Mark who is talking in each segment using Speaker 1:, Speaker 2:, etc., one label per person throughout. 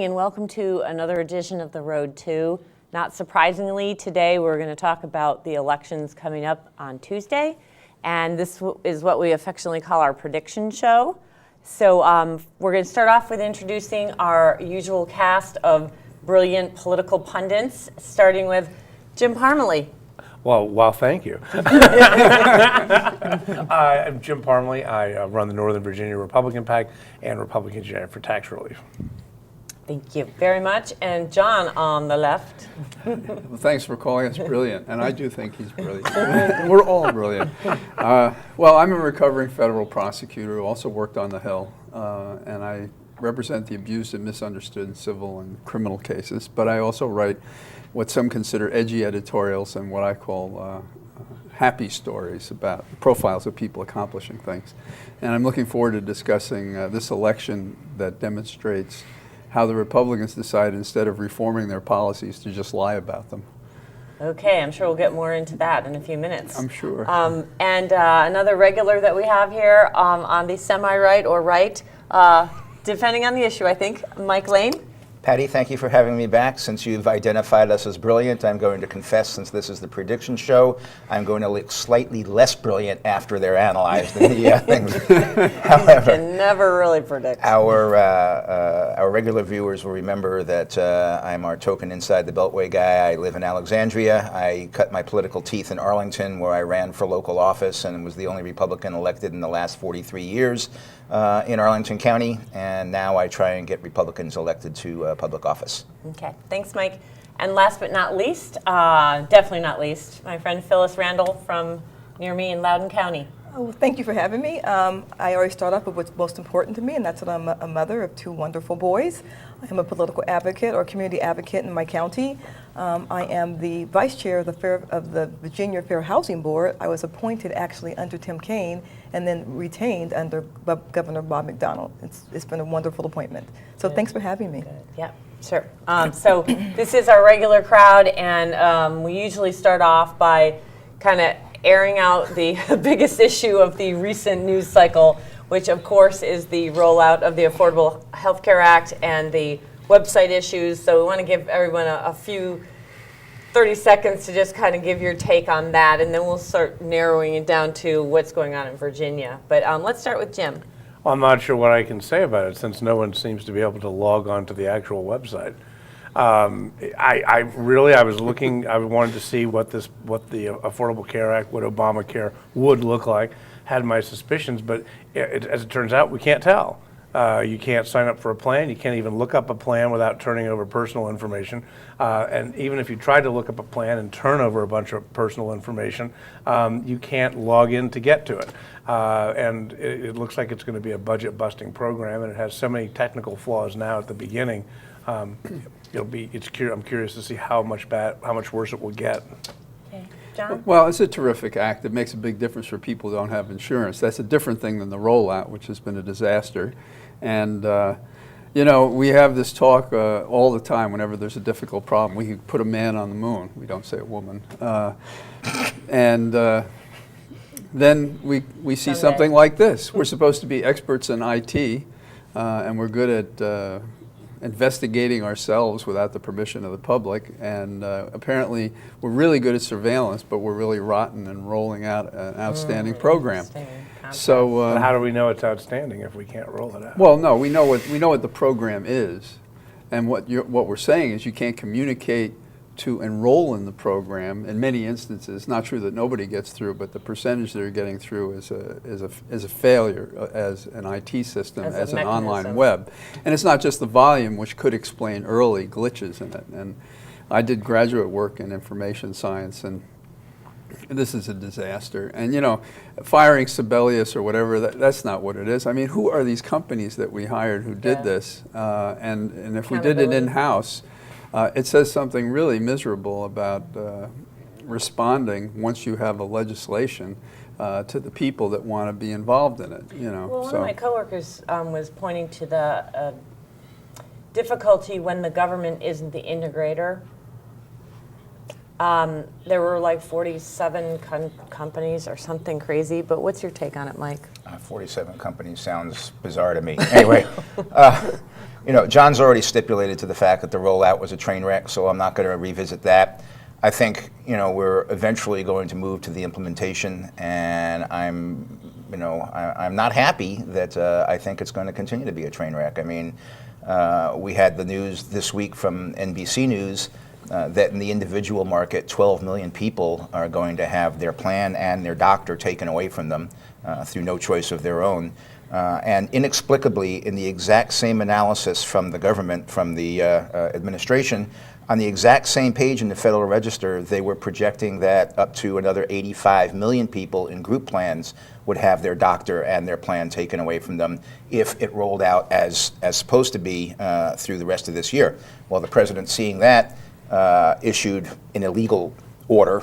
Speaker 1: and welcome to another edition of The Road To. Not surprisingly, today we're going to talk about the elections coming up on Tuesday, and this is what we affectionately call our prediction show. So we're going to start off with introducing our usual cast of brilliant political pundits, starting with Jim Parmalee.
Speaker 2: Well, thank you. I'm Jim Parmalee. I run the Northern Virginia Republican PAC and Republicans United for Tax Relief.
Speaker 1: Thank you very much. And John on the left.
Speaker 3: Well, thanks for calling us brilliant, and I do think he's brilliant. We're all brilliant. Well, I'm a recovering federal prosecutor who also worked on the Hill, and I represent the abused and misunderstood in civil and criminal cases, but I also write what some consider edgy editorials and what I call happy stories about profiles of people accomplishing things. And I'm looking forward to discussing this election that demonstrates how the Republicans decided, instead of reforming their policies, to just lie about them.
Speaker 1: Okay, I'm sure we'll get more into that in a few minutes.
Speaker 3: I'm sure.
Speaker 1: And another regular that we have here on the semi-right or right, depending on the issue, I think, Mike Lane.
Speaker 4: Patty, thank you for having me back. Since you've identified us as brilliant, I'm going to confess, since this is the prediction show, I'm going to look slightly less brilliant after they're analyzed in the things. However,
Speaker 1: You can never really predict.
Speaker 4: our regular viewers will remember that I'm our token inside the Beltway guy. I live in Alexandria. I cut my political teeth in Arlington, where I ran for local office and was the only Republican elected in the last 43 years in Arlington County. And now I try and get Republicans elected to public office.
Speaker 1: Okay, thanks, Mike. And last but not least, definitely not least, my friend Phyllis Randall from near me in Loudoun County.
Speaker 5: Oh, thank you for having me. I always start off with what's most important to me, and that's that I'm a mother of two wonderful boys. I am a political advocate or community advocate in my county. I am the vice chair of the Virginia Fair Housing Board. I was appointed actually under Tim Kaine and then retained under Governor Bob McDonnell. It's been a wonderful appointment. So thanks for having me.
Speaker 1: Good. Yep, sure. So this is our regular crowd, and we usually start off by kind of airing out the biggest issue of the recent news cycle, which of course is the rollout of the Affordable Health Care Act and the website issues. So we want to give everyone a few 30 seconds to just kind of give your take on that, and then we'll start narrowing it down to what's going on in Virginia. But let's start with Jim.
Speaker 2: Well, I'm not sure what I can say about it, since no one seems to be able to log on to the actual website. I was looking. I wanted to see what the Affordable Care Act, what Obamacare would look like. Had my suspicions, but as it turns out, we can't tell. You can't sign up for a plan. You can't even look up a plan without turning over personal information. And even if you try to look up a plan and turn over a bunch of personal information, you can't log in to get to it. And it looks like it's going to be a budget-busting program, and it has so many technical flaws now at the beginning. I'm curious to see how much worse it will get.
Speaker 1: Okay, John?
Speaker 3: Well, it's a terrific act. It makes a big difference for people who don't have insurance. That's a different thing than the rollout, which has been a disaster. And, we have this talk all the time whenever there's a difficult problem. We could put a man on the moon. We don't say a woman. Then we see something like this. We're supposed to be experts in IT, and we're good at investigating ourselves without the permission of the public, and apparently we're really good at surveillance, but we're really rotten in rolling out an outstanding program. So
Speaker 2: But how do we know it's outstanding if we can't roll it out?
Speaker 3: well, no, we know what the program is, and what we're saying is you can't communicate to enroll in the program. In many instances, it's not true that nobody gets through, but the percentage that are getting through is a failure as an IT system, as an online web. And it's not just the volume, which could explain early glitches in it. And I did graduate work in information science, and this is a disaster. And firing Sibelius or whatever, that's not what it is. I mean, who are these companies that we hired who did this? And if we did it in-house, it says something really miserable about responding once you have a legislation to the people that want to be involved in it.
Speaker 1: Well, one of my coworkers was pointing to the difficulty when the government isn't the integrator. There were like 47 companies or something crazy, but what's your take on it, Mike?
Speaker 4: 47 companies sounds bizarre to me. Anyway, You know, John's already stipulated to the fact that the rollout was a train wreck, so I'm not going to revisit that. I think, you know, we're eventually going to move to the implementation, and I'm not happy that I think it's going to continue to be a train wreck. I mean, we had the news this week from NBC News that in the individual market, 12 million people are going to have their plan and their doctor taken away from them through no choice of their own. And inexplicably, in the exact same analysis from the government, from the administration, on the exact same page in the Federal Register, they were projecting that up to another 85 million people in group plans would have their doctor and their plan taken away from them if it rolled out as supposed to be through the rest of this year. Well, the president, seeing that, issued an illegal order,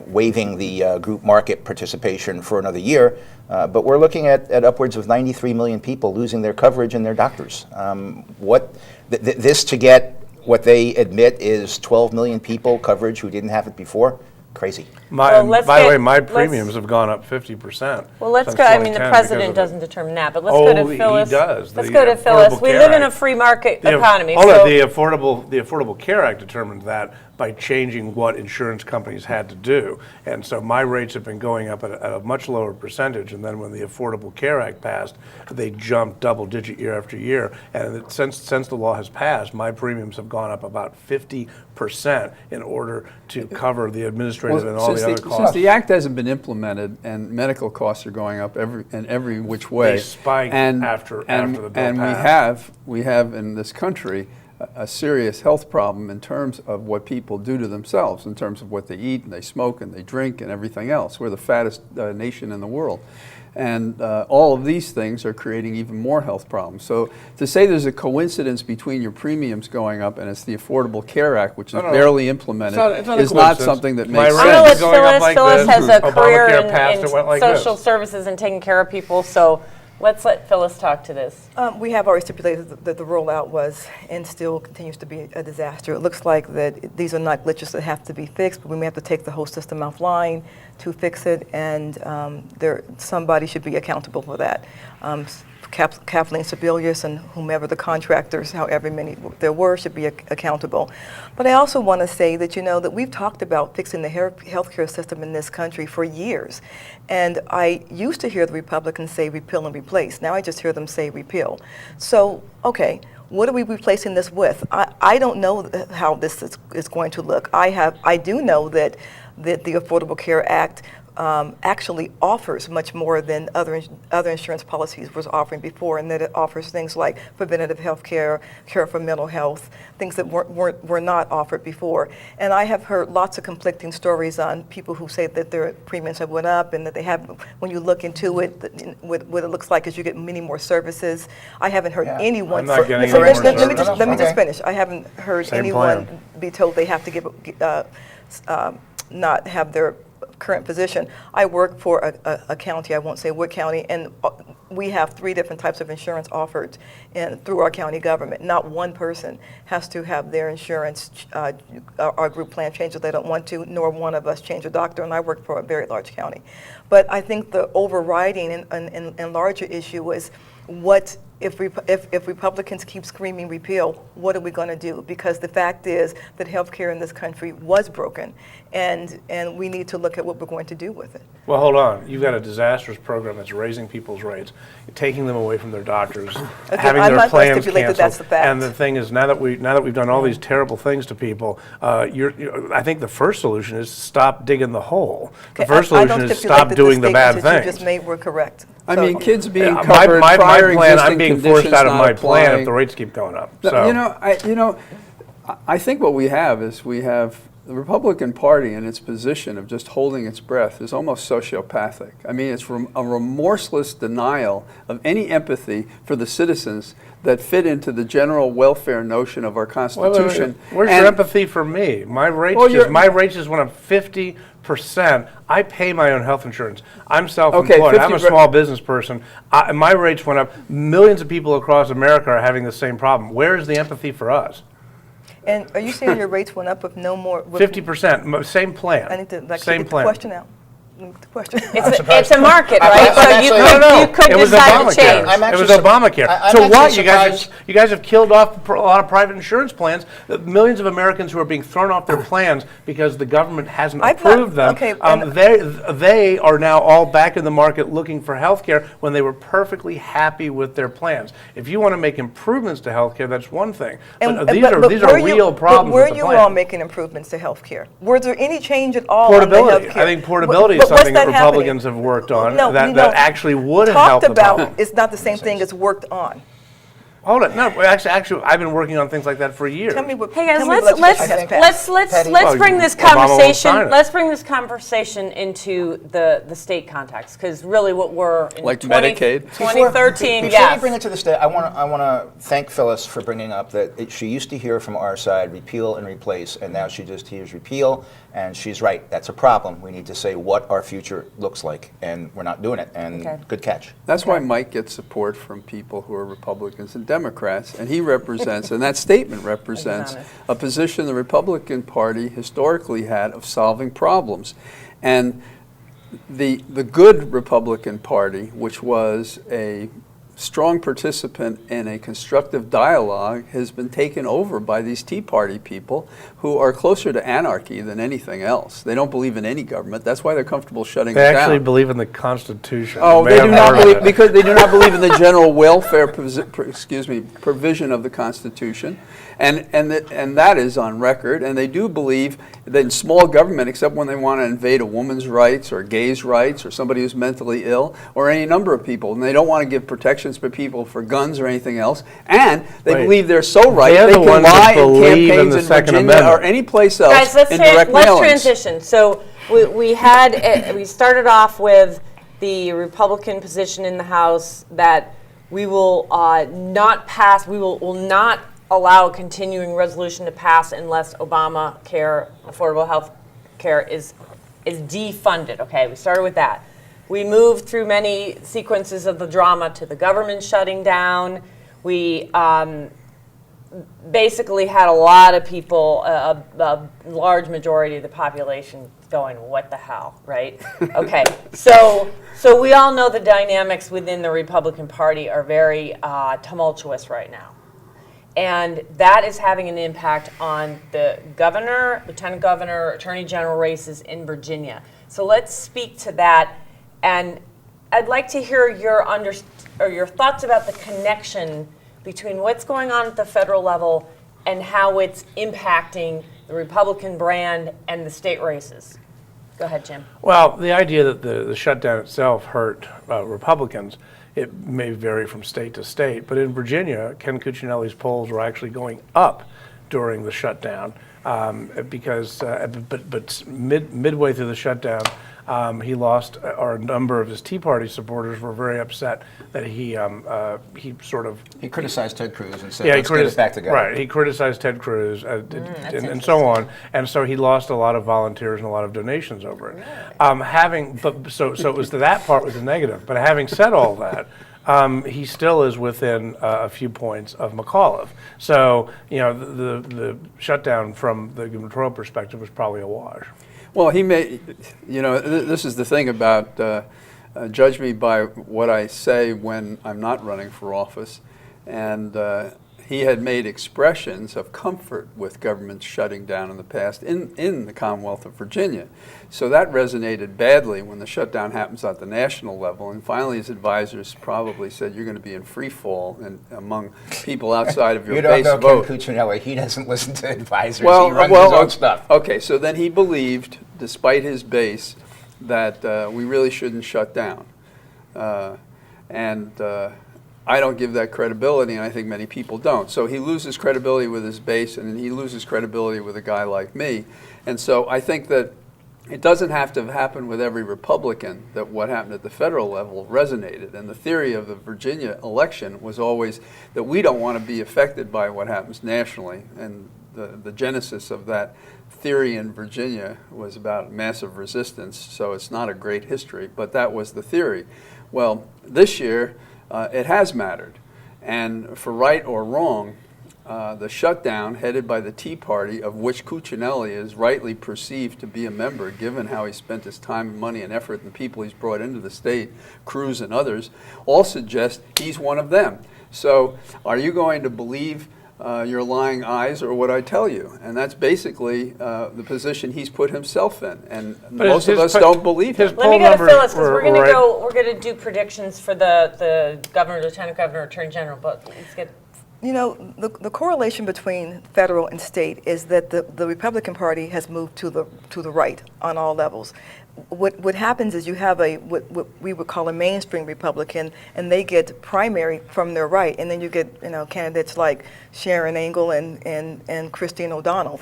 Speaker 4: waiving the group market participation for another year. But we're looking at upwards of 93 million people losing their coverage and their doctors. This to get what they admit is 12 million people coverage who didn't have it before? Crazy.
Speaker 2: By the way, my premiums have gone up 50%.
Speaker 1: Well, let's
Speaker 2: since
Speaker 1: go. I mean, the
Speaker 2: 2010
Speaker 1: president
Speaker 2: because of
Speaker 1: doesn't
Speaker 2: it.
Speaker 1: determine that, but let's go to
Speaker 2: He
Speaker 1: Phyllis.
Speaker 2: does.
Speaker 1: Let's
Speaker 2: The
Speaker 1: go to Phyllis.
Speaker 2: Affordable
Speaker 1: We
Speaker 2: Care
Speaker 1: live in a
Speaker 2: Act.
Speaker 1: free market economy.
Speaker 2: Hold
Speaker 1: so
Speaker 2: on, the Affordable Care Act determined that by changing what insurance companies had to do. And so my rates have been going up at a much lower percentage. And then when the Affordable Care Act passed, they jumped double digit year after year. And since the law has passed, my premiums have gone up about 50% in order to cover the administrative and all the other costs.
Speaker 3: Since the act hasn't been implemented and medical costs are going up every which way.
Speaker 2: They spiked after the bill
Speaker 3: and
Speaker 2: passed.
Speaker 3: we have in this country a serious health problem in terms of what people do to themselves, in terms of what they eat and they smoke and they drink and everything else. We're the fattest nation in the world. And all of these things are creating even more health problems. So to say there's a coincidence between your premiums going up and it's the Affordable Care Act, which is barely implemented,
Speaker 2: it's not a
Speaker 3: is not
Speaker 2: coincidence.
Speaker 3: something that
Speaker 2: My
Speaker 3: makes
Speaker 2: rate
Speaker 1: I'm going to let
Speaker 3: sense.
Speaker 2: going up
Speaker 1: Phyllis.
Speaker 2: like
Speaker 1: Phyllis
Speaker 2: this.
Speaker 1: has a career
Speaker 2: Obamacare passed, it went like
Speaker 1: social
Speaker 2: this.
Speaker 1: services and taking care of people. So let's let Phyllis talk to this.
Speaker 5: We have already stipulated that the rollout was and still continues to be a disaster. It looks like that these are not glitches that have to be fixed, but we may have to take the whole system offline to fix it, and somebody should be accountable for that. Kathleen Sebelius and whomever the contractors, however many there were, should be accountable. But I also want to say that, that we've talked about fixing the healthcare system in this country for years. And I used to hear the Republicans say repeal and replace. Now I just hear them say repeal. So, okay, what are we replacing this with? I don't know how this is going to look. I do know that the Affordable Care Act actually offers much more than other insurance policies was offering before, and that it offers things like preventative health care, care for mental health, things that were not offered before. And I have heard lots of conflicting stories on people who say that their premiums have went up and that they have, when you look into it, what it looks like is you get many more services. I haven't heard anyone.
Speaker 2: I'm not getting
Speaker 5: let
Speaker 2: any more
Speaker 5: me just
Speaker 2: services.
Speaker 5: finish. I haven't heard
Speaker 2: Same
Speaker 5: anyone
Speaker 2: plan.
Speaker 5: be told they have to not have their current position. I work for a county, I won't say what county, and we have 3 different types of insurance offered through our county government. Not one person has to have their insurance, our group plan changed if they don't want to, nor one of us change a doctor, and I work for a very large county. But I think the overriding and larger issue is what if Republicans keep screaming repeal, what are we going to do? Because the fact is that healthcare in this country was broken, and we need to look at what we're going to do with it.
Speaker 2: Well, hold on. You've got a disastrous program that's raising people's rates, taking them away from their doctors, having
Speaker 5: I'm
Speaker 2: their
Speaker 5: not going to
Speaker 2: plans
Speaker 5: stipulate that
Speaker 2: canceled.
Speaker 5: that's the fact.
Speaker 2: And the thing is, now that we've done all these terrible things to people, I think the first solution is stop digging the hole. The first
Speaker 5: I don't
Speaker 2: solution is
Speaker 5: stipulate
Speaker 2: stop
Speaker 5: that
Speaker 2: doing the bad
Speaker 5: statements that you
Speaker 2: things.
Speaker 5: just made were correct.
Speaker 3: I
Speaker 5: So-
Speaker 3: mean, kids being
Speaker 2: My
Speaker 3: covered, prior
Speaker 2: plan, I'm
Speaker 3: existing
Speaker 2: being forced
Speaker 3: conditions
Speaker 2: out of
Speaker 3: not
Speaker 2: my plan
Speaker 3: applying.
Speaker 2: if the rates keep going up.
Speaker 3: No,
Speaker 2: So.
Speaker 3: I think what we have the Republican Party in its position of just holding its breath is almost sociopathic. I mean, it's a remorseless denial of any empathy for the citizens that fit into the general welfare notion of our Constitution.
Speaker 2: Where's your empathy for me? My rates just went up 50%. I pay my own health insurance. I'm self-employed. I'm a small business person. My rates went up. Millions of people across America are having the same problem. Where is the empathy for us?
Speaker 5: And are you saying your rates went up with no more?
Speaker 2: 50%, same plan.
Speaker 5: I need to
Speaker 2: same
Speaker 5: get the
Speaker 2: plan.
Speaker 5: question out. The question.
Speaker 1: It's a market,
Speaker 4: I'm
Speaker 1: right? So
Speaker 4: actually-
Speaker 1: you could
Speaker 2: It was
Speaker 1: decide to
Speaker 2: Obamacare.
Speaker 1: change.
Speaker 4: I'm
Speaker 2: It was
Speaker 4: actually
Speaker 2: Obamacare.
Speaker 4: I'm
Speaker 2: So
Speaker 4: actually
Speaker 2: what?
Speaker 4: surprised-
Speaker 2: You guys have killed off a lot of private insurance plans. Millions of Americans who are being thrown off their plans because the government hasn't
Speaker 5: I've not-
Speaker 2: approved them.
Speaker 5: okay,
Speaker 2: They are now all back in the market looking for health care when they were perfectly happy with their plans. If you want to make improvements to health care, that's one thing. But these are
Speaker 5: were you-
Speaker 2: real problems
Speaker 5: But were
Speaker 2: with the
Speaker 5: you
Speaker 2: plan.
Speaker 5: all making improvements to health care? Was there any change at all
Speaker 2: Portability.
Speaker 5: on the health care?
Speaker 2: I think portability
Speaker 5: But
Speaker 2: is
Speaker 5: what's
Speaker 2: something that
Speaker 5: that happening?
Speaker 2: Republicans have worked on
Speaker 5: No,
Speaker 2: that actually would help
Speaker 5: talked
Speaker 2: the
Speaker 5: about
Speaker 2: problem.
Speaker 5: is not the same thing as worked on.
Speaker 2: Hold it. No, actually, I've been working on things like that for years.
Speaker 5: Tell me what.
Speaker 1: Hey guys,
Speaker 5: tell me what
Speaker 1: let's
Speaker 5: legislation has passed.
Speaker 4: Patty-
Speaker 1: let's bring this
Speaker 2: Obama won't
Speaker 1: conversation.
Speaker 2: sign it.
Speaker 1: Let's bring this conversation into the state context, because really what we're in
Speaker 3: Like Medicaid?
Speaker 1: 2013.
Speaker 4: Before
Speaker 1: Yes.
Speaker 4: you bring it to the state, I want to thank Phyllis for bringing up that she used to hear from our side repeal and replace, and now she just hears repeal, and she's right. That's a problem. We need to say what our future looks like, and we're not doing it. And
Speaker 1: Okay.
Speaker 4: good catch.
Speaker 3: That's why Mike gets support from people who are Republicans and Democrats, and he represents, and that statement represents,
Speaker 1: honest.
Speaker 3: a position the Republican Party historically had of solving problems. And the good Republican Party, which was a strong participant in a constructive dialogue, has been taken over by these Tea Party people who are closer to anarchy than anything else. They don't believe in any government. That's why they're comfortable shutting
Speaker 2: They
Speaker 3: it down.
Speaker 2: actually believe in the Constitution.
Speaker 3: Oh,
Speaker 2: You may
Speaker 3: they
Speaker 2: have
Speaker 3: do not
Speaker 2: heard of
Speaker 3: believe
Speaker 2: it.
Speaker 3: because they do not believe in the general welfare provision of the Constitution, and that is on record. And they do believe that in small government, except when they want to invade a woman's rights or gays' rights or somebody who's mentally ill or any number of people, and they don't want to give protections for people for guns or anything else. And they
Speaker 2: Right.
Speaker 3: believe they're so right
Speaker 2: They're
Speaker 3: they
Speaker 2: the
Speaker 3: can
Speaker 2: ones that
Speaker 3: lie in
Speaker 2: believe in
Speaker 3: campaigns
Speaker 2: the
Speaker 3: in
Speaker 2: Second
Speaker 3: Virginia
Speaker 2: Amendment.
Speaker 3: or any place else
Speaker 1: Guys, let's
Speaker 3: in direct mailings.
Speaker 1: transition. So we started off with the Republican position in the House that we will not pass. We will not allow a continuing resolution to pass unless Obamacare, affordable health care, is defunded. Okay, we started with that. We moved through many sequences of the drama to the government shutting down. We basically had a lot of people, a large majority of the population going, what the hell, right? Okay, so we all know the dynamics within the Republican Party are very tumultuous right now. And that is having an impact on the governor, lieutenant governor, attorney general races in Virginia. So let's speak to that. And I'd like to hear your thoughts about the connection between what's going on at the federal level and how it's impacting the Republican brand and the state races. Go ahead, Jim.
Speaker 2: Well, the idea that the shutdown itself hurt Republicans, it may vary from state to state, but in Virginia, Ken Cuccinelli's polls were actually going up during the shutdown because, but midway through the shutdown, he lost, or a number of his Tea Party supporters were very upset that he sort of
Speaker 4: He criticized Ted Cruz and said,
Speaker 2: he
Speaker 4: let's get it back together.
Speaker 2: Right, he criticized Ted Cruz and so on, and so he lost a lot of volunteers and a lot of donations over it. So it was that part was a negative. But having said all that, he still is within a few points of McAuliffe. So the shutdown from the gubernatorial perspective was probably a wash.
Speaker 3: Well, he may, this is the thing about judge me by what I say when I'm not running for office. And he had made expressions of comfort with government shutting down in the past in the Commonwealth of Virginia. So that resonated badly when the shutdown happens at the national level. And finally, his advisors probably said, you're going to be in free fall and among people outside of your
Speaker 4: You don't
Speaker 3: base
Speaker 4: know
Speaker 3: vote.
Speaker 4: Ken Cuccinelli. He doesn't listen to advisors. He runs his own stuff.
Speaker 3: Okay, so then he believed, despite his base, that we really shouldn't shut down. I don't give that credibility, and I think many people don't. So he loses credibility with his base, and he loses credibility with a guy like me. And so I think that it doesn't have to happen with every Republican that what happened at the federal level resonated. And the theory of the Virginia election was always that we don't want to be affected by what happens nationally. And the genesis of that theory in Virginia was about massive resistance, so it's not a great history, but that was the theory. Well, this year, it has mattered. And for right or wrong, the shutdown headed by the Tea Party, of which Cuccinelli is rightly perceived to be a member, given how he spent his time, and money, and effort, and the people he's brought into the state, Cruz and others, all suggest he's one of them. So are you going to believe your lying eyes or what I tell you? And that's basically the position he's put himself in. And
Speaker 2: But
Speaker 3: most of us don't believe him.
Speaker 1: Let me
Speaker 2: poll
Speaker 1: go to
Speaker 2: numbers
Speaker 1: Phyllis, because we're going to
Speaker 2: right.
Speaker 1: go. We're going to do predictions for the governor, lieutenant governor, attorney general. But let's get.
Speaker 5: You know, the correlation between federal and state is that the Republican Party has moved to the right on all levels. What happens is you have what we would call a mainstream Republican, and they get primary from their right, and then you get candidates like Sharon Angle and Christine O'Donnell.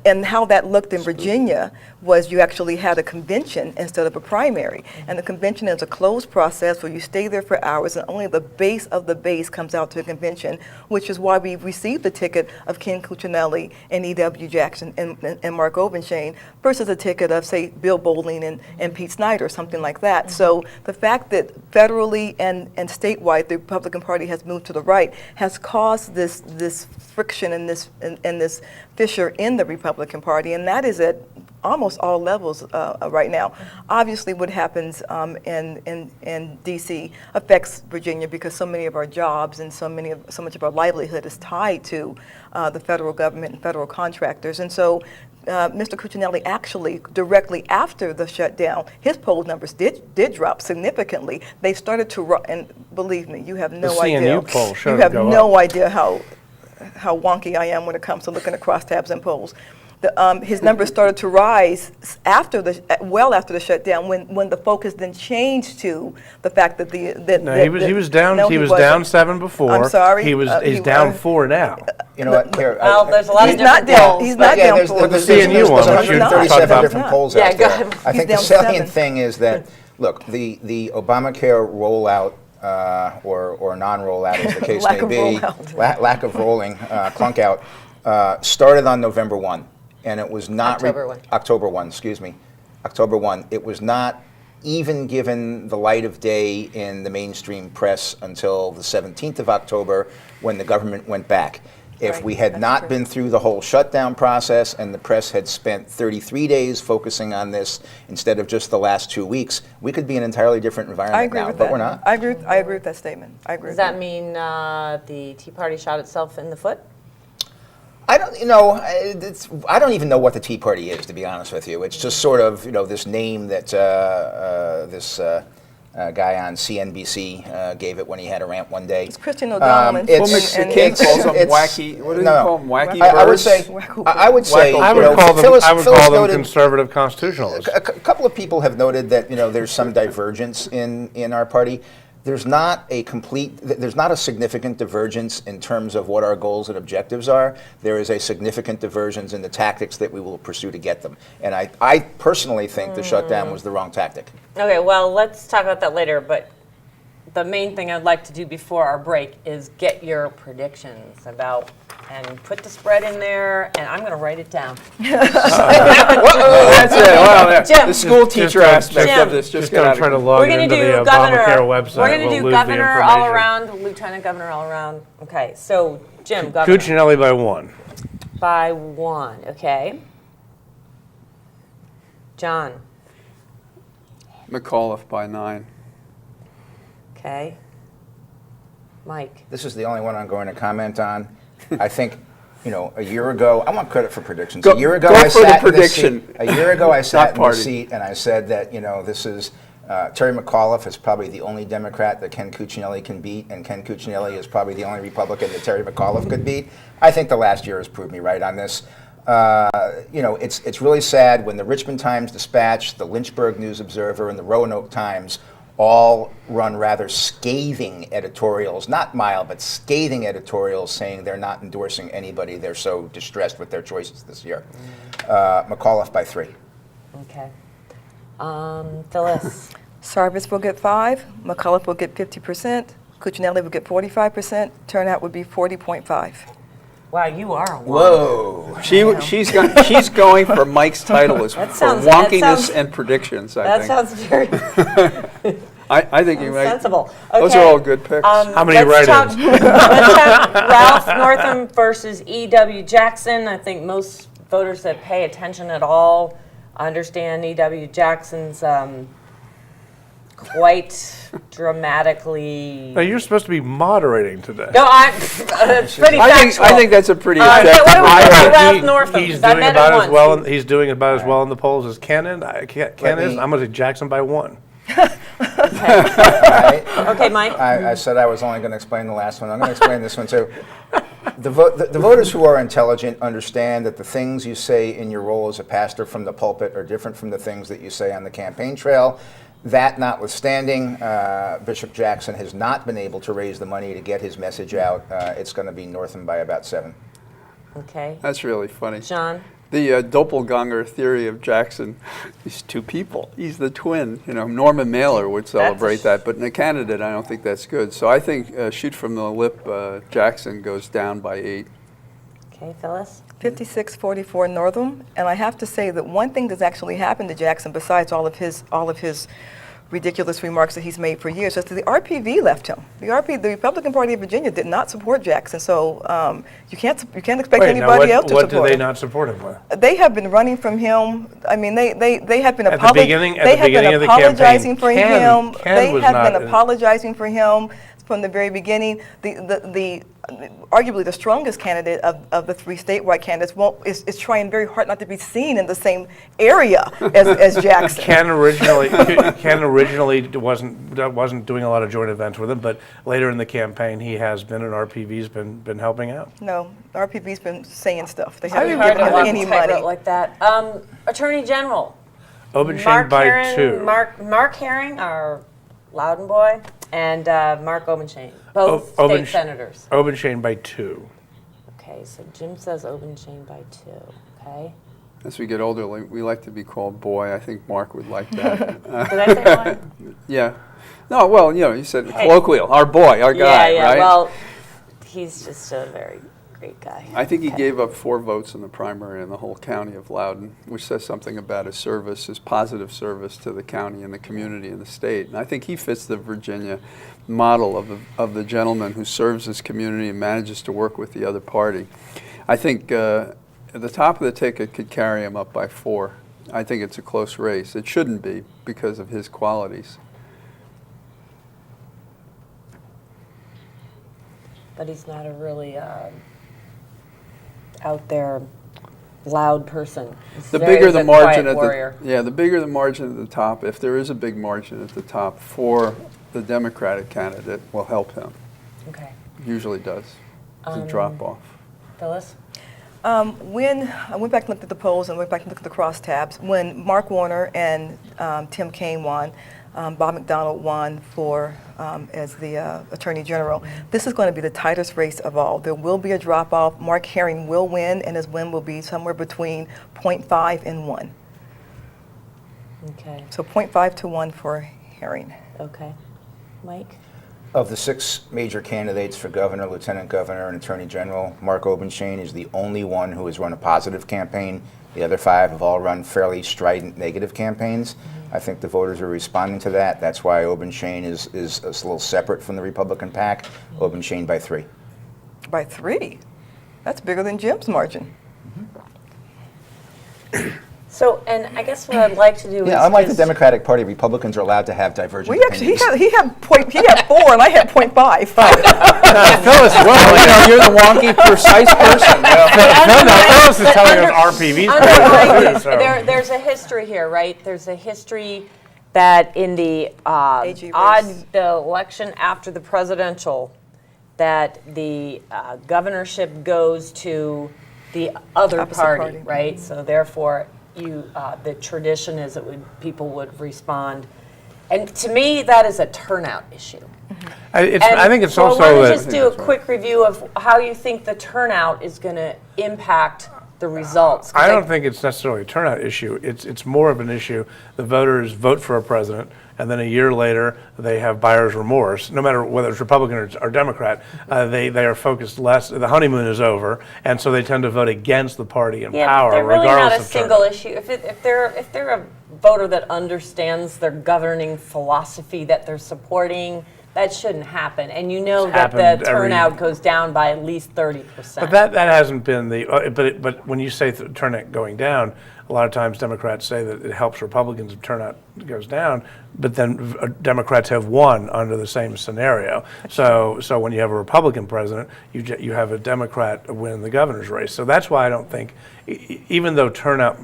Speaker 5: And how that looked in Virginia was you actually had a convention instead of a primary, and the convention is a closed process where you stay there for hours, and only the base of the base comes out to a convention, which is why we received the ticket of Ken Cuccinelli and E.W. Jackson and Mark Obenshane versus a ticket of, say, Bill Bowling and Pete Snyder, or something like that. So the fact that federally and statewide the Republican Party has moved to the right has caused this friction and this fissure in the Republican Party, and that is at almost all levels right now. Obviously, what happens in D.C. affects Virginia because so many of our jobs and so much of our livelihood is tied to the federal government and federal contractors, and so. Mr. Cuccinelli actually, directly after the shutdown, his poll numbers did drop significantly. They started to, and believe me, you have no idea.
Speaker 2: CNU poll
Speaker 5: You
Speaker 2: showed
Speaker 5: have
Speaker 2: it go
Speaker 5: no
Speaker 2: up.
Speaker 5: idea how wonky I am when it comes to looking at crosstabs and polls. His numbers started to rise well after the shutdown, when the focus then changed to the fact that
Speaker 2: He was down.
Speaker 5: No,
Speaker 2: he was
Speaker 5: wasn't.
Speaker 2: down 7 before.
Speaker 5: I'm sorry.
Speaker 2: He's down 4 now.
Speaker 4: You know what, Kara,
Speaker 1: Well, there's a lot of
Speaker 5: He's not
Speaker 1: different
Speaker 5: down.
Speaker 1: polls.
Speaker 5: He's
Speaker 1: but-
Speaker 5: not
Speaker 4: yeah,
Speaker 5: down
Speaker 4: there's,
Speaker 5: for
Speaker 4: there's,
Speaker 2: the
Speaker 4: there's,
Speaker 2: CNU
Speaker 4: there's
Speaker 2: one, which you're
Speaker 4: 137
Speaker 2: talking
Speaker 4: different
Speaker 1: about.
Speaker 4: polls
Speaker 1: Yeah,
Speaker 4: out
Speaker 1: go
Speaker 4: there.
Speaker 1: ahead.
Speaker 4: I
Speaker 5: He's
Speaker 4: think the
Speaker 5: down
Speaker 4: salient
Speaker 5: 7.
Speaker 4: thing is that, look, the Obamacare rollout or non-rollout, as the case
Speaker 5: Lack
Speaker 4: may
Speaker 5: of
Speaker 4: be,
Speaker 5: rollout.
Speaker 4: lack of rolling, clunk out, started on November 1, and it was not
Speaker 1: October 1.
Speaker 4: October 1, excuse me, October 1. It was not even given the light of day in the mainstream press until the 17th of October, when the government went back. If
Speaker 5: Right,
Speaker 4: we had
Speaker 5: that's
Speaker 4: not
Speaker 5: true.
Speaker 4: been through the whole shutdown process and the press had spent 33 days focusing on this instead of just the last 2 weeks, we could be in an entirely different
Speaker 5: I
Speaker 4: environment
Speaker 5: agree
Speaker 4: now,
Speaker 5: with
Speaker 4: but
Speaker 5: that.
Speaker 4: we're not.
Speaker 5: I agree with that statement. I agree.
Speaker 1: Does
Speaker 5: with
Speaker 1: that mean the Tea Party shot itself in the foot?
Speaker 4: I don't, I don't even know what the Tea Party is, to be honest with you. It's just sort of, this name that this guy on CNBC gave it when he had a rant one day.
Speaker 5: It's Christine O'Donnell and
Speaker 3: Well,
Speaker 4: it's-
Speaker 3: McCain calls them
Speaker 4: it's-
Speaker 3: wacky. What do you
Speaker 4: no.
Speaker 3: call them? Wacky
Speaker 4: I would
Speaker 3: birds?
Speaker 4: say,
Speaker 5: Wacko
Speaker 4: I would say,
Speaker 3: Wacko
Speaker 2: I
Speaker 4: you
Speaker 2: would
Speaker 4: know,
Speaker 2: call them.
Speaker 4: Phyllis-
Speaker 2: I would
Speaker 4: Phyllis
Speaker 2: call them
Speaker 4: noted-
Speaker 2: conservative constitutionalists.
Speaker 4: A couple of people have noted that there's some divergence in our party. There's not a significant divergence in terms of what our goals and objectives are. There is a significant divergence in the tactics that we will pursue to get them. And I personally think the shutdown was the wrong tactic.
Speaker 1: Okay, well, let's talk about that later, but the main thing I'd like to do before our break is get your predictions about, and put the spread in there, and I'm going to write it down.
Speaker 3: That's it. Well,
Speaker 1: Jim.
Speaker 3: the school teacher
Speaker 2: Just
Speaker 3: aspect
Speaker 1: Jim.
Speaker 3: of this just
Speaker 2: Just
Speaker 3: got
Speaker 2: gonna
Speaker 3: out
Speaker 2: try to
Speaker 3: of
Speaker 2: log
Speaker 1: We're going
Speaker 2: into
Speaker 1: to
Speaker 2: the
Speaker 1: do governor.
Speaker 2: Obamacare website.
Speaker 1: We're going to
Speaker 2: We'll
Speaker 1: do
Speaker 2: lose the
Speaker 1: governor all
Speaker 2: information.
Speaker 1: around, lieutenant governor all around. Okay, so Jim, governor
Speaker 2: Cuccinelli by 1.
Speaker 1: by 1. Okay. John.
Speaker 3: McAuliffe by 9.
Speaker 1: Okay. Mike.
Speaker 4: This is the only one I'm going to comment on. I think, a year ago, I want credit for predictions.
Speaker 3: Go-
Speaker 4: A year ago,
Speaker 3: go
Speaker 4: I
Speaker 3: for the
Speaker 4: sat in this
Speaker 3: prediction.
Speaker 4: seat. A year ago, I sat in the
Speaker 3: party.
Speaker 4: seat and I said that, this is Terry McAuliffe is probably the only Democrat that Ken Cuccinelli can beat, and Ken Cuccinelli is probably the only Republican that Terry McAuliffe could beat. I think the last year has proved me right on this. It's really sad when the Richmond Times-Dispatch, the Lynchburg News-Observer, and the Roanoke Times all run rather scathing editorials, not mild, but scathing editorials saying they're not endorsing anybody. They're so distressed with their choices this year. McAuliffe by 3.
Speaker 1: Okay. Phyllis.
Speaker 5: Sarvis will get 5, McAuliffe will get 50%, Cuccinelli will get 45%, turnout would be 40.5.
Speaker 1: Wow, you are a
Speaker 4: Whoa.
Speaker 3: She's going for Mike's title is for
Speaker 1: sounds-
Speaker 3: wonkiness
Speaker 1: that sounds-
Speaker 3: and predictions, I
Speaker 1: That
Speaker 3: think.
Speaker 1: sounds very.
Speaker 3: I think you might.
Speaker 1: Sensible.
Speaker 3: Those
Speaker 1: Okay.
Speaker 3: are all good picks.
Speaker 2: How many
Speaker 1: Let's
Speaker 2: write-ins?
Speaker 1: let's have Ralph Northam versus E.W. Jackson. I think most voters that pay attention at all understand E.W. Jackson's quite dramatically.
Speaker 2: Now, you're supposed to be moderating today.
Speaker 1: No, I'm pretty factual.
Speaker 3: I think that's a pretty
Speaker 1: Okay,
Speaker 3: effective.
Speaker 1: what do we think about
Speaker 2: He-
Speaker 1: Ralph Northam?
Speaker 2: He's
Speaker 1: 'Cause I
Speaker 2: doing
Speaker 1: met
Speaker 2: about
Speaker 1: him
Speaker 2: as well.
Speaker 1: once.
Speaker 2: He's doing about as well in the polls as Ken is. Ken is.
Speaker 4: me-
Speaker 2: I'm going to Jackson by 1.
Speaker 4: I-
Speaker 1: Okay, Mike.
Speaker 4: I said I was only going to explain the last one. I'm going to explain this one too. The voters who are intelligent understand that the things you say in your role as a pastor from the pulpit are different from the things that you say on the campaign trail. That notwithstanding, Bishop Jackson has not been able to raise the money to get his message out. It's going to be Northam by about 7.
Speaker 1: Okay.
Speaker 3: That's really funny.
Speaker 1: John.
Speaker 3: The doppelganger theory of Jackson, he's two people. He's the twin. You know, Norman Mailer would celebrate that, but in a candidate, I don't think that's good. So I think shoot from the lip, Jackson goes down by 8.
Speaker 1: Okay, Phyllis.
Speaker 5: 56-44 Northam, and I have to say that one thing that's actually happened to Jackson, besides all of his ridiculous remarks that he's made for years, is that the RPV left him. The Republican Party of Virginia did not support Jackson, so you can't expect anybody else to
Speaker 2: what
Speaker 5: support
Speaker 2: did they
Speaker 5: him.
Speaker 2: not support him with?
Speaker 5: They have been running from him. I mean, they have been
Speaker 2: At the beginning of the
Speaker 5: apologizing for
Speaker 2: campaign,
Speaker 5: him.
Speaker 2: Ken
Speaker 5: They
Speaker 2: was
Speaker 5: have
Speaker 2: not
Speaker 5: been
Speaker 2: in-
Speaker 5: apologizing for him from the very beginning. The arguably the strongest candidate of the 3 statewide candidates is trying very hard not to be seen in the same area as Jackson.
Speaker 2: Ken originally wasn't doing a lot of joint events with him, but later in the campaign he has been, and RPV's been helping out.
Speaker 5: No, RPV's been saying stuff. They
Speaker 1: Hard
Speaker 5: haven't
Speaker 1: to
Speaker 5: given him
Speaker 1: walk
Speaker 5: any
Speaker 1: a tightrope
Speaker 5: money.
Speaker 1: like that. Attorney General.
Speaker 2: Obenshain by 2.
Speaker 1: Mark Herring, our Loudon boy, and Mark Obenshain, both
Speaker 2: O-
Speaker 1: state
Speaker 2: Obensh-
Speaker 1: senators.
Speaker 2: Obenshain by 2.
Speaker 1: Okay, so Jim says Obenshain by 2. Okay.
Speaker 3: As we get older, we like to be called boy. I think Mark would like that.
Speaker 1: Did I say one?
Speaker 3: Yeah. No, well, you know, you said colloquial, our boy, our guy,
Speaker 1: yeah.
Speaker 3: right?
Speaker 1: Well, he's just a very great guy.
Speaker 3: I think he
Speaker 1: Okay.
Speaker 3: gave up 4 votes in the primary in the whole county of Loudoun, which says something about his service, his positive service to the county and the community and the state. And I think he fits the Virginia model of the gentleman who serves his community and manages to work with the other party. I think at the top of the ticket could carry him up by 4. I think it's a close race. It shouldn't be because of his qualities.
Speaker 1: But he's not a really out there loud person. He's
Speaker 3: The
Speaker 1: very-
Speaker 3: bigger
Speaker 1: he's
Speaker 3: the
Speaker 1: a
Speaker 3: margin
Speaker 1: quiet
Speaker 3: at
Speaker 1: warrior.
Speaker 3: the bigger the margin at the top, if there is a big margin at the top for the Democratic candidate, will help him.
Speaker 1: Okay.
Speaker 3: Usually does. It's a drop off.
Speaker 1: Phyllis?
Speaker 5: When I went back and looked at the polls and went back and looked at the crosstabs, when Mark Warner and Tim Kaine won, Bob McDonald won for as the Attorney General, this is going to be the tightest race of all. There will be a drop-off. Mark Herring will win, and his win will be somewhere between 0.5 and 1.
Speaker 1: Okay.
Speaker 5: So 0.5 to 1 for Herring.
Speaker 1: Okay. Mike?
Speaker 4: Of the 6 major candidates for governor, lieutenant governor, and attorney general, Mark Obenshain is the only one who has run a positive campaign. The other 5 have all run fairly strident negative campaigns. I think the voters are responding to that. That's why Obenshain is a little separate from the Republican pack. Obenshain by 3.
Speaker 5: By 3? That's bigger than Jim's margin.
Speaker 1: So, and I guess what I'd like to do is
Speaker 4: Yeah, unlike the
Speaker 1: just-
Speaker 4: Democratic Party, Republicans are allowed to have divergent
Speaker 5: We actually,
Speaker 4: opinions.
Speaker 5: he had 4 and I had 0.5.
Speaker 3: Phyllis, well, you know, you're the wonky, precise person.
Speaker 2: Phyllis is telling us RPV's
Speaker 1: Underlying
Speaker 2: better,
Speaker 1: this,
Speaker 2: so.
Speaker 1: there's a history here, right? There's a history that in the
Speaker 5: AG race.
Speaker 1: the election after the presidential, that the governorship goes to the other
Speaker 5: Opposite
Speaker 1: party,
Speaker 5: party.
Speaker 1: right? So therefore, the tradition is that people would respond. And to me, that is a turnout issue.
Speaker 2: I think it's
Speaker 1: so
Speaker 2: also
Speaker 1: I want
Speaker 2: that.
Speaker 1: to just do a quick review of how you think the turnout is going to impact the results. 'Cause
Speaker 2: I don't think it's necessarily a turnout issue. It's more of an issue. The voters vote for a president, and then a year later they have buyer's remorse. No matter whether it's Republican or Democrat, they are focused less. The honeymoon is over, and so they tend to vote against the party in
Speaker 1: Yeah, but
Speaker 2: power,
Speaker 1: they're really
Speaker 2: regardless
Speaker 1: not a
Speaker 2: of
Speaker 1: single
Speaker 2: turnout.
Speaker 1: issue. If they're a voter that understands their governing philosophy that they're supporting, that shouldn't happen. And you know
Speaker 2: It's
Speaker 1: that the
Speaker 2: happened every-
Speaker 1: turnout goes down by at least 30%.
Speaker 2: But that hasn't been the. But when you say turnout going down, a lot of times Democrats say that it helps Republicans if turnout goes down, but then Democrats have won under the same scenario. So when you have a Republican president, you have a Democrat win the governor's race. So that's why I don't think, even though turnout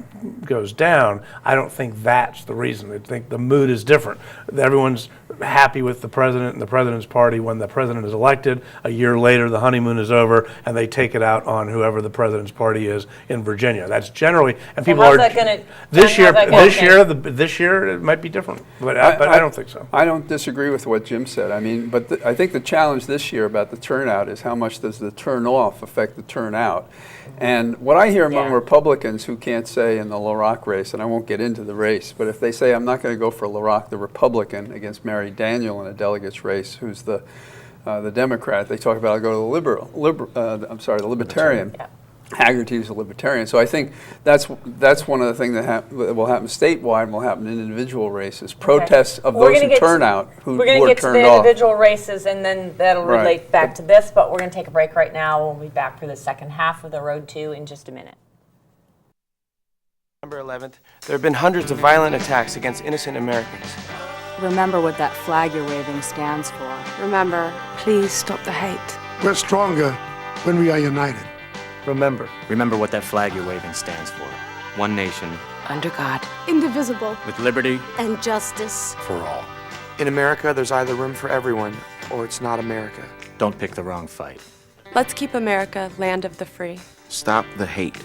Speaker 2: goes down, I don't think that's the reason. I think the mood is different. Everyone's happy with the president and the president's party when the president is elected. A year later, the honeymoon is over, and they take it out on whoever the president's party is in Virginia. That's generally, and people
Speaker 1: how's
Speaker 2: are.
Speaker 1: that gonna-
Speaker 2: This
Speaker 1: John,
Speaker 2: year,
Speaker 1: how's that gonna change?
Speaker 2: this year it might be different, but I don't think so.
Speaker 3: I don't disagree with what Jim said. I mean, but I think the challenge this year about the turnout is how much does the turnoff affect the turnout? And what I hear among
Speaker 1: Yeah.
Speaker 3: Republicans who can't say in the LaRock race, and I won't get into the race, but if they say I'm not going to go for LaRock, the Republican, against Mary Daniel in a delegate's race, who's the Democrat, they talk about I'll go to the Libertarian.
Speaker 1: Yeah.
Speaker 3: Haggerty's a Libertarian. So I think that's one of the things that will happen statewide and will happen in individual races. Protests of
Speaker 1: We're
Speaker 3: those
Speaker 1: gonna
Speaker 3: who
Speaker 1: get
Speaker 3: turn
Speaker 1: to-
Speaker 3: out, who
Speaker 1: We're going
Speaker 3: are
Speaker 1: to get to
Speaker 3: turned
Speaker 1: the
Speaker 3: off.
Speaker 1: individual races, and then that'll
Speaker 3: Right.
Speaker 1: relate back to this, but we're going to take a break right now. We'll be back for the second half of the Road 2 in just a minute.
Speaker 6: September 11th, there have been hundreds of violent attacks against innocent Americans.
Speaker 7: Remember what that flag you're waving stands for. Remember, please stop the hate.
Speaker 8: We're stronger when we are united.
Speaker 9: Remember what that flag you're waving stands for. One nation,
Speaker 7: Under God.
Speaker 10: Indivisible,
Speaker 9: with liberty.
Speaker 10: and justice.
Speaker 8: For all.
Speaker 6: In America, there's either room for everyone, or it's not America.
Speaker 9: Don't pick the wrong fight.
Speaker 11: Let's keep America land of the free.
Speaker 6: Stop the hate.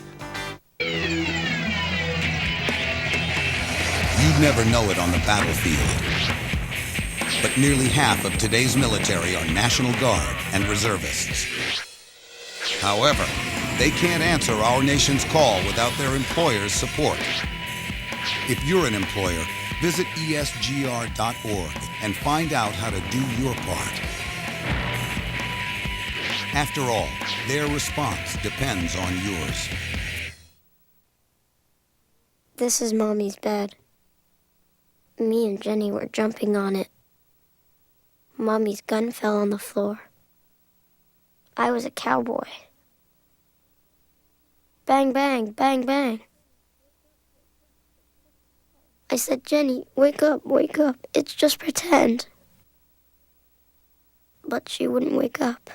Speaker 12: You'd never know it on the battlefield. But nearly half of today's military are National Guard and reservists. However, they can't answer our nation's call without their employer's support. If you're an employer, visit esgr.org and find out how to do your part. After all, their response depends on yours.
Speaker 10: This is Mommy's bed. Me and Jenny were jumping on it. Mommy's gun fell on the floor. I was a cowboy. Bang, bang, bang, bang. I said, Jenny, wake up, it's just pretend. But she wouldn't wake up.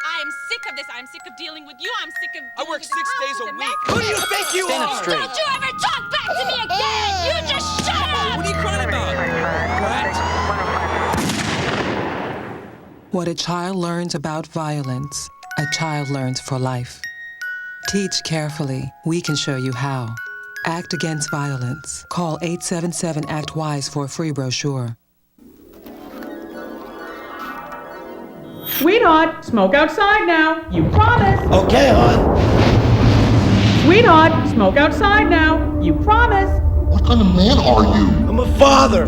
Speaker 11: I am sick of this. I'm sick of dealing with you. I'm sick of.
Speaker 13: I work 6 days a week.
Speaker 11: Who do you think you
Speaker 9: Stand up
Speaker 11: are?
Speaker 9: straight.
Speaker 11: Don't you ever talk back to me again! You just shut up!
Speaker 13: What are you crying about?
Speaker 14: What a child learns about violence, a child learns for life. Teach carefully. We can show you how. Act Against Violence. Call 877-ACT-WISE for a free brochure.
Speaker 11: Sweetheart, smoke outside now. You promised.
Speaker 13: Okay, hon.
Speaker 11: Sweetheart, smoke outside now. You promised.
Speaker 8: What kind of man are you?
Speaker 13: I'm a father.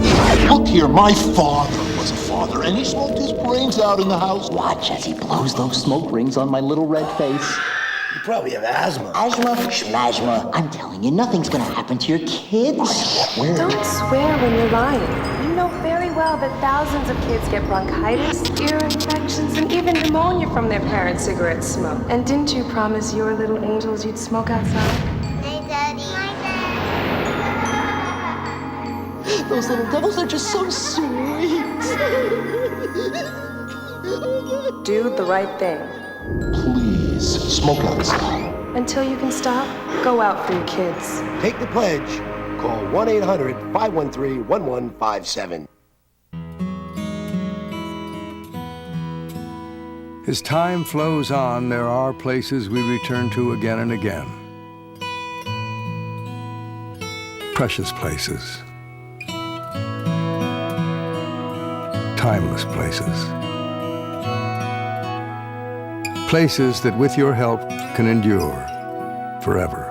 Speaker 8: Look here, my father was a father, and he smoked his brains out in the house.
Speaker 15: Watch as he blows those smoke rings on my little red face.
Speaker 13: You probably have asthma.
Speaker 15: Asthma? Schmasma. I'm telling you, nothing's gonna happen to your kids.
Speaker 11: Don't swear when you're lying. You know very well that thousands of kids get bronchitis, ear infections, and even pneumonia from their parents' cigarette smoke. And didn't you promise your little angels you'd smoke outside?
Speaker 10: Hey, Daddy.
Speaker 15: Those little devils are just so sweet.
Speaker 11: Do the right thing.
Speaker 8: Please, smoke outside.
Speaker 11: Until you can stop, go out for your kids.
Speaker 13: Take the pledge. Call 1-800-513-1157.
Speaker 3: As time flows on, there are places we return to again and again. Precious places.
Speaker 16: timeless places. Places that with your help can endure forever.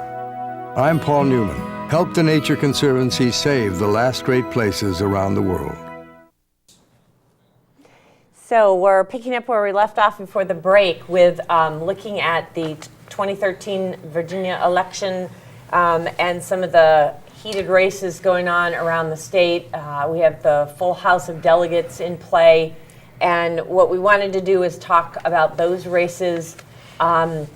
Speaker 16: I'm Paul Newman. Help the Nature Conservancy save the last great places around the world.
Speaker 1: So we're picking up where we left off before the break with looking at the 2013 Virginia election and some of the heated races going on around the state. We have the full House of Delegates in play. And what we wanted to do is talk about those races. And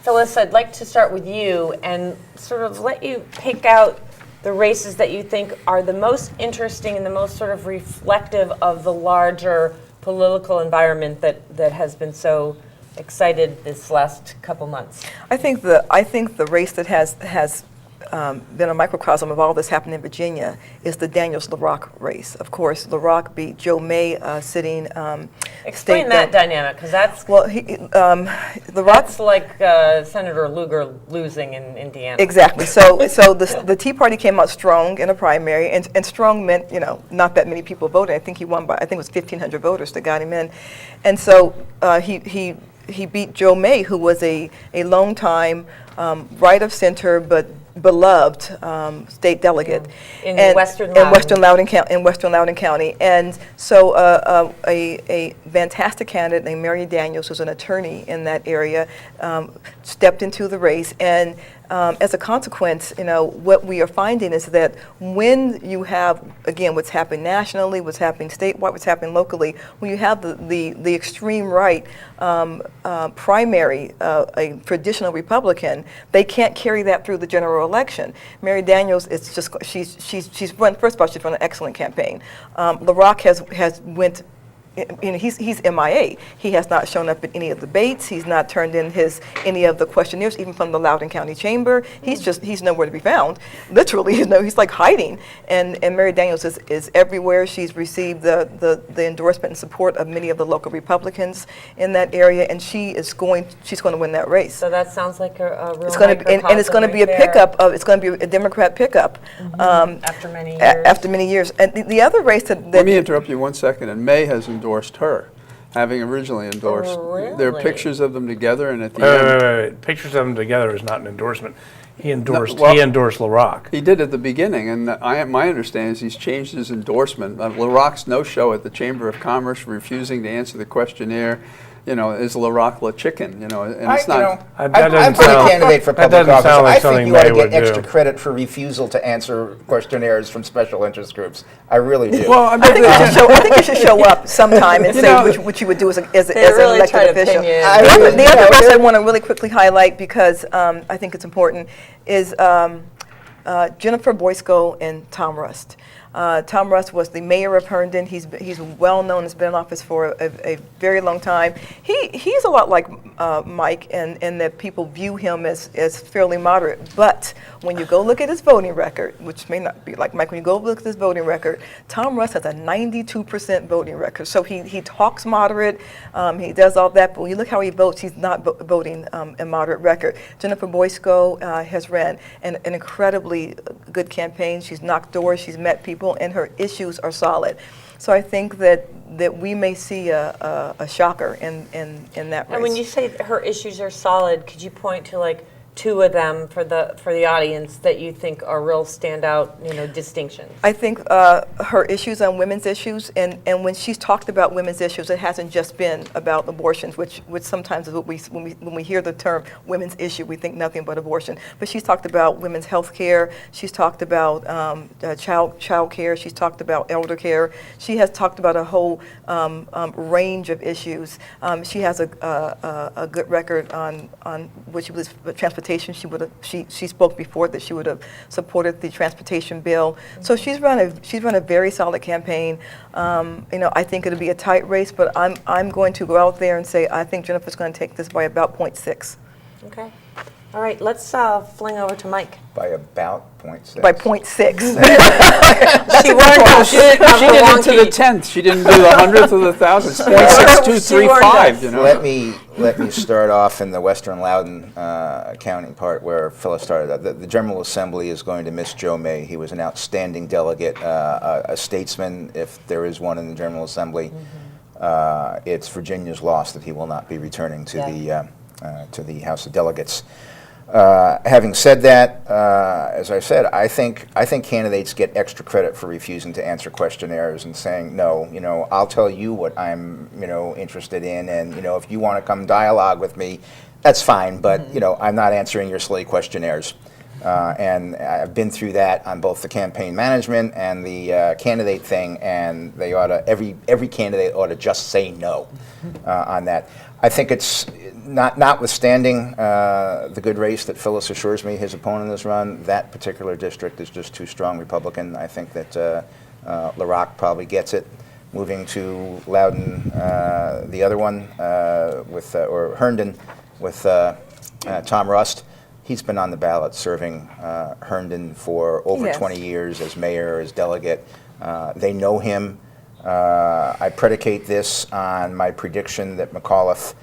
Speaker 1: Phyllis, I'd like to start with you and sort of let you pick out the races that you think are the most interesting and the most sort of reflective of the larger political environment that has been so excited this last couple months.
Speaker 5: I think the race that has been a microcosm of all this happening in Virginia is the Daniels-LaRock race. Of course, LaRock beat Joe May, sitting
Speaker 1: Explain that dynamic, because that's
Speaker 5: LaRock,
Speaker 1: like Senator Lugar losing in Indiana.
Speaker 5: Exactly. So the Tea Party came out strong in a primary, and strong meant, not that many people voted. I think he won by, it was 1,500 voters that got him in, and so he beat Joe May, who was a long time right of center but beloved state delegate
Speaker 1: in
Speaker 5: Western Loudoun County, and so a fantastic candidate named Mary Daniels, who's an attorney in that area, stepped into the race, and as a consequence, what we are finding is that when you have, again, what's happening nationally, what's happening statewide, what's happening locally, when you have the extreme right primary, a traditional Republican, they can't carry that through the general election. Mary Daniels is just, she's run, first of all, she's run an excellent campaign. LaRock has went, he's MIA. He has not shown up at any of the debates. He's not turned in any of the questionnaires, even from the Loudoun County Chamber. He's nowhere to be found. Literally, he's like hiding. And Mary Daniels is everywhere. She's received the endorsement and support of many of the local Republicans in that area, and she's going to win that race.
Speaker 1: So that sounds like a real.
Speaker 5: It's going to be, and it's going to be a pickup of. It's going to be a Democrat pickup.
Speaker 1: After many years.
Speaker 5: After many years, and the other race that
Speaker 3: Let me interrupt you 1 second. And May has endorsed her, having originally endorsed.
Speaker 1: Really?
Speaker 3: There are pictures of them together, and at the end.
Speaker 2: Wait. Pictures of them together is not an endorsement. He endorsed LaRock.
Speaker 3: He did at the beginning, and my understanding is he's changed his endorsement. LaRock's no-show at the Chamber of Commerce, refusing to answer the questionnaire, is LaRock la chicken, and it's not.
Speaker 4: I'm a candidate for public office. I think you ought to get extra credit for refusal to answer questionnaires from special interest groups. I really do.
Speaker 5: Well, I think you should show up sometime and say what you would do as an elected official. The other race I want to really quickly highlight, because I think it's important, is Jennifer Boysko and Tom Rust. Tom Rust was the mayor of Herndon. He's well known, has been in office for a very long time. He's a lot like Mike in that people view him as fairly moderate. But when you go look at his voting record, which may not be like Mike, when you go look at his voting record, Tom Rust has a 92% voting record. So he talks moderate, he does all that, but when you look how he votes, he's not voting a moderate record. Jennifer Boysko has ran an incredibly good campaign. She's knocked doors, she's met people, and her issues are solid. So I think that we may see a shocker in that race.
Speaker 1: And when you say her issues are solid, could you point to like two of them for the audience that you think are real standout, distinctions?
Speaker 5: I think her issues on women's issues, and when she's talked about women's issues, it hasn't just been about abortions, which sometimes is what when we hear the term women's issue, we think nothing but abortion. But she's talked about women's health care. She's talked about child care. She's talked about elder care. She has talked about a whole range of issues. She has a good record on what she believes transportation. She spoke before that she would have supported the transportation bill. So she's run a very solid campaign. I think it'll be a tight race, but I'm going to go out there and say I think Jennifer's going to take this by about 0.6.
Speaker 1: Okay. All right, let's fling over to Mike.
Speaker 4: By about 0.6.
Speaker 5: By 0.6.
Speaker 1: She warned us.
Speaker 3: She did it to the 10th. She didn't do the 100th or the 1000th. 0.6235, you know.
Speaker 4: Let me start off in the Western Loudoun County part where Phyllis started. The General Assembly is going to miss Joe May. He was an outstanding delegate, a statesman, if there is one in the General Assembly. It's Virginia's loss that he will not be returning to the House of Delegates. Having said that, as I said, I think candidates get extra credit for refusing to answer questionnaires and saying, no, you know, I'll tell you what I'm, you know, interested in, and, you know, if you want to come dialogue with me, that's fine, but, you know, I'm not answering your silly questionnaires. And I've been through that on both the campaign management and the candidate thing, and they ought to, every candidate ought to just say no on that. I think it's notwithstanding the good race that Phyllis assures me his opponent has run, that particular district is just too strong Republican. I think that LaRock probably gets it. Moving to Loudoun, the other one, or Herndon with Tom Rust. He's been on the ballot serving Herndon for over 20 years as mayor, as delegate. They know him. I predicate this on my prediction that McAuliffe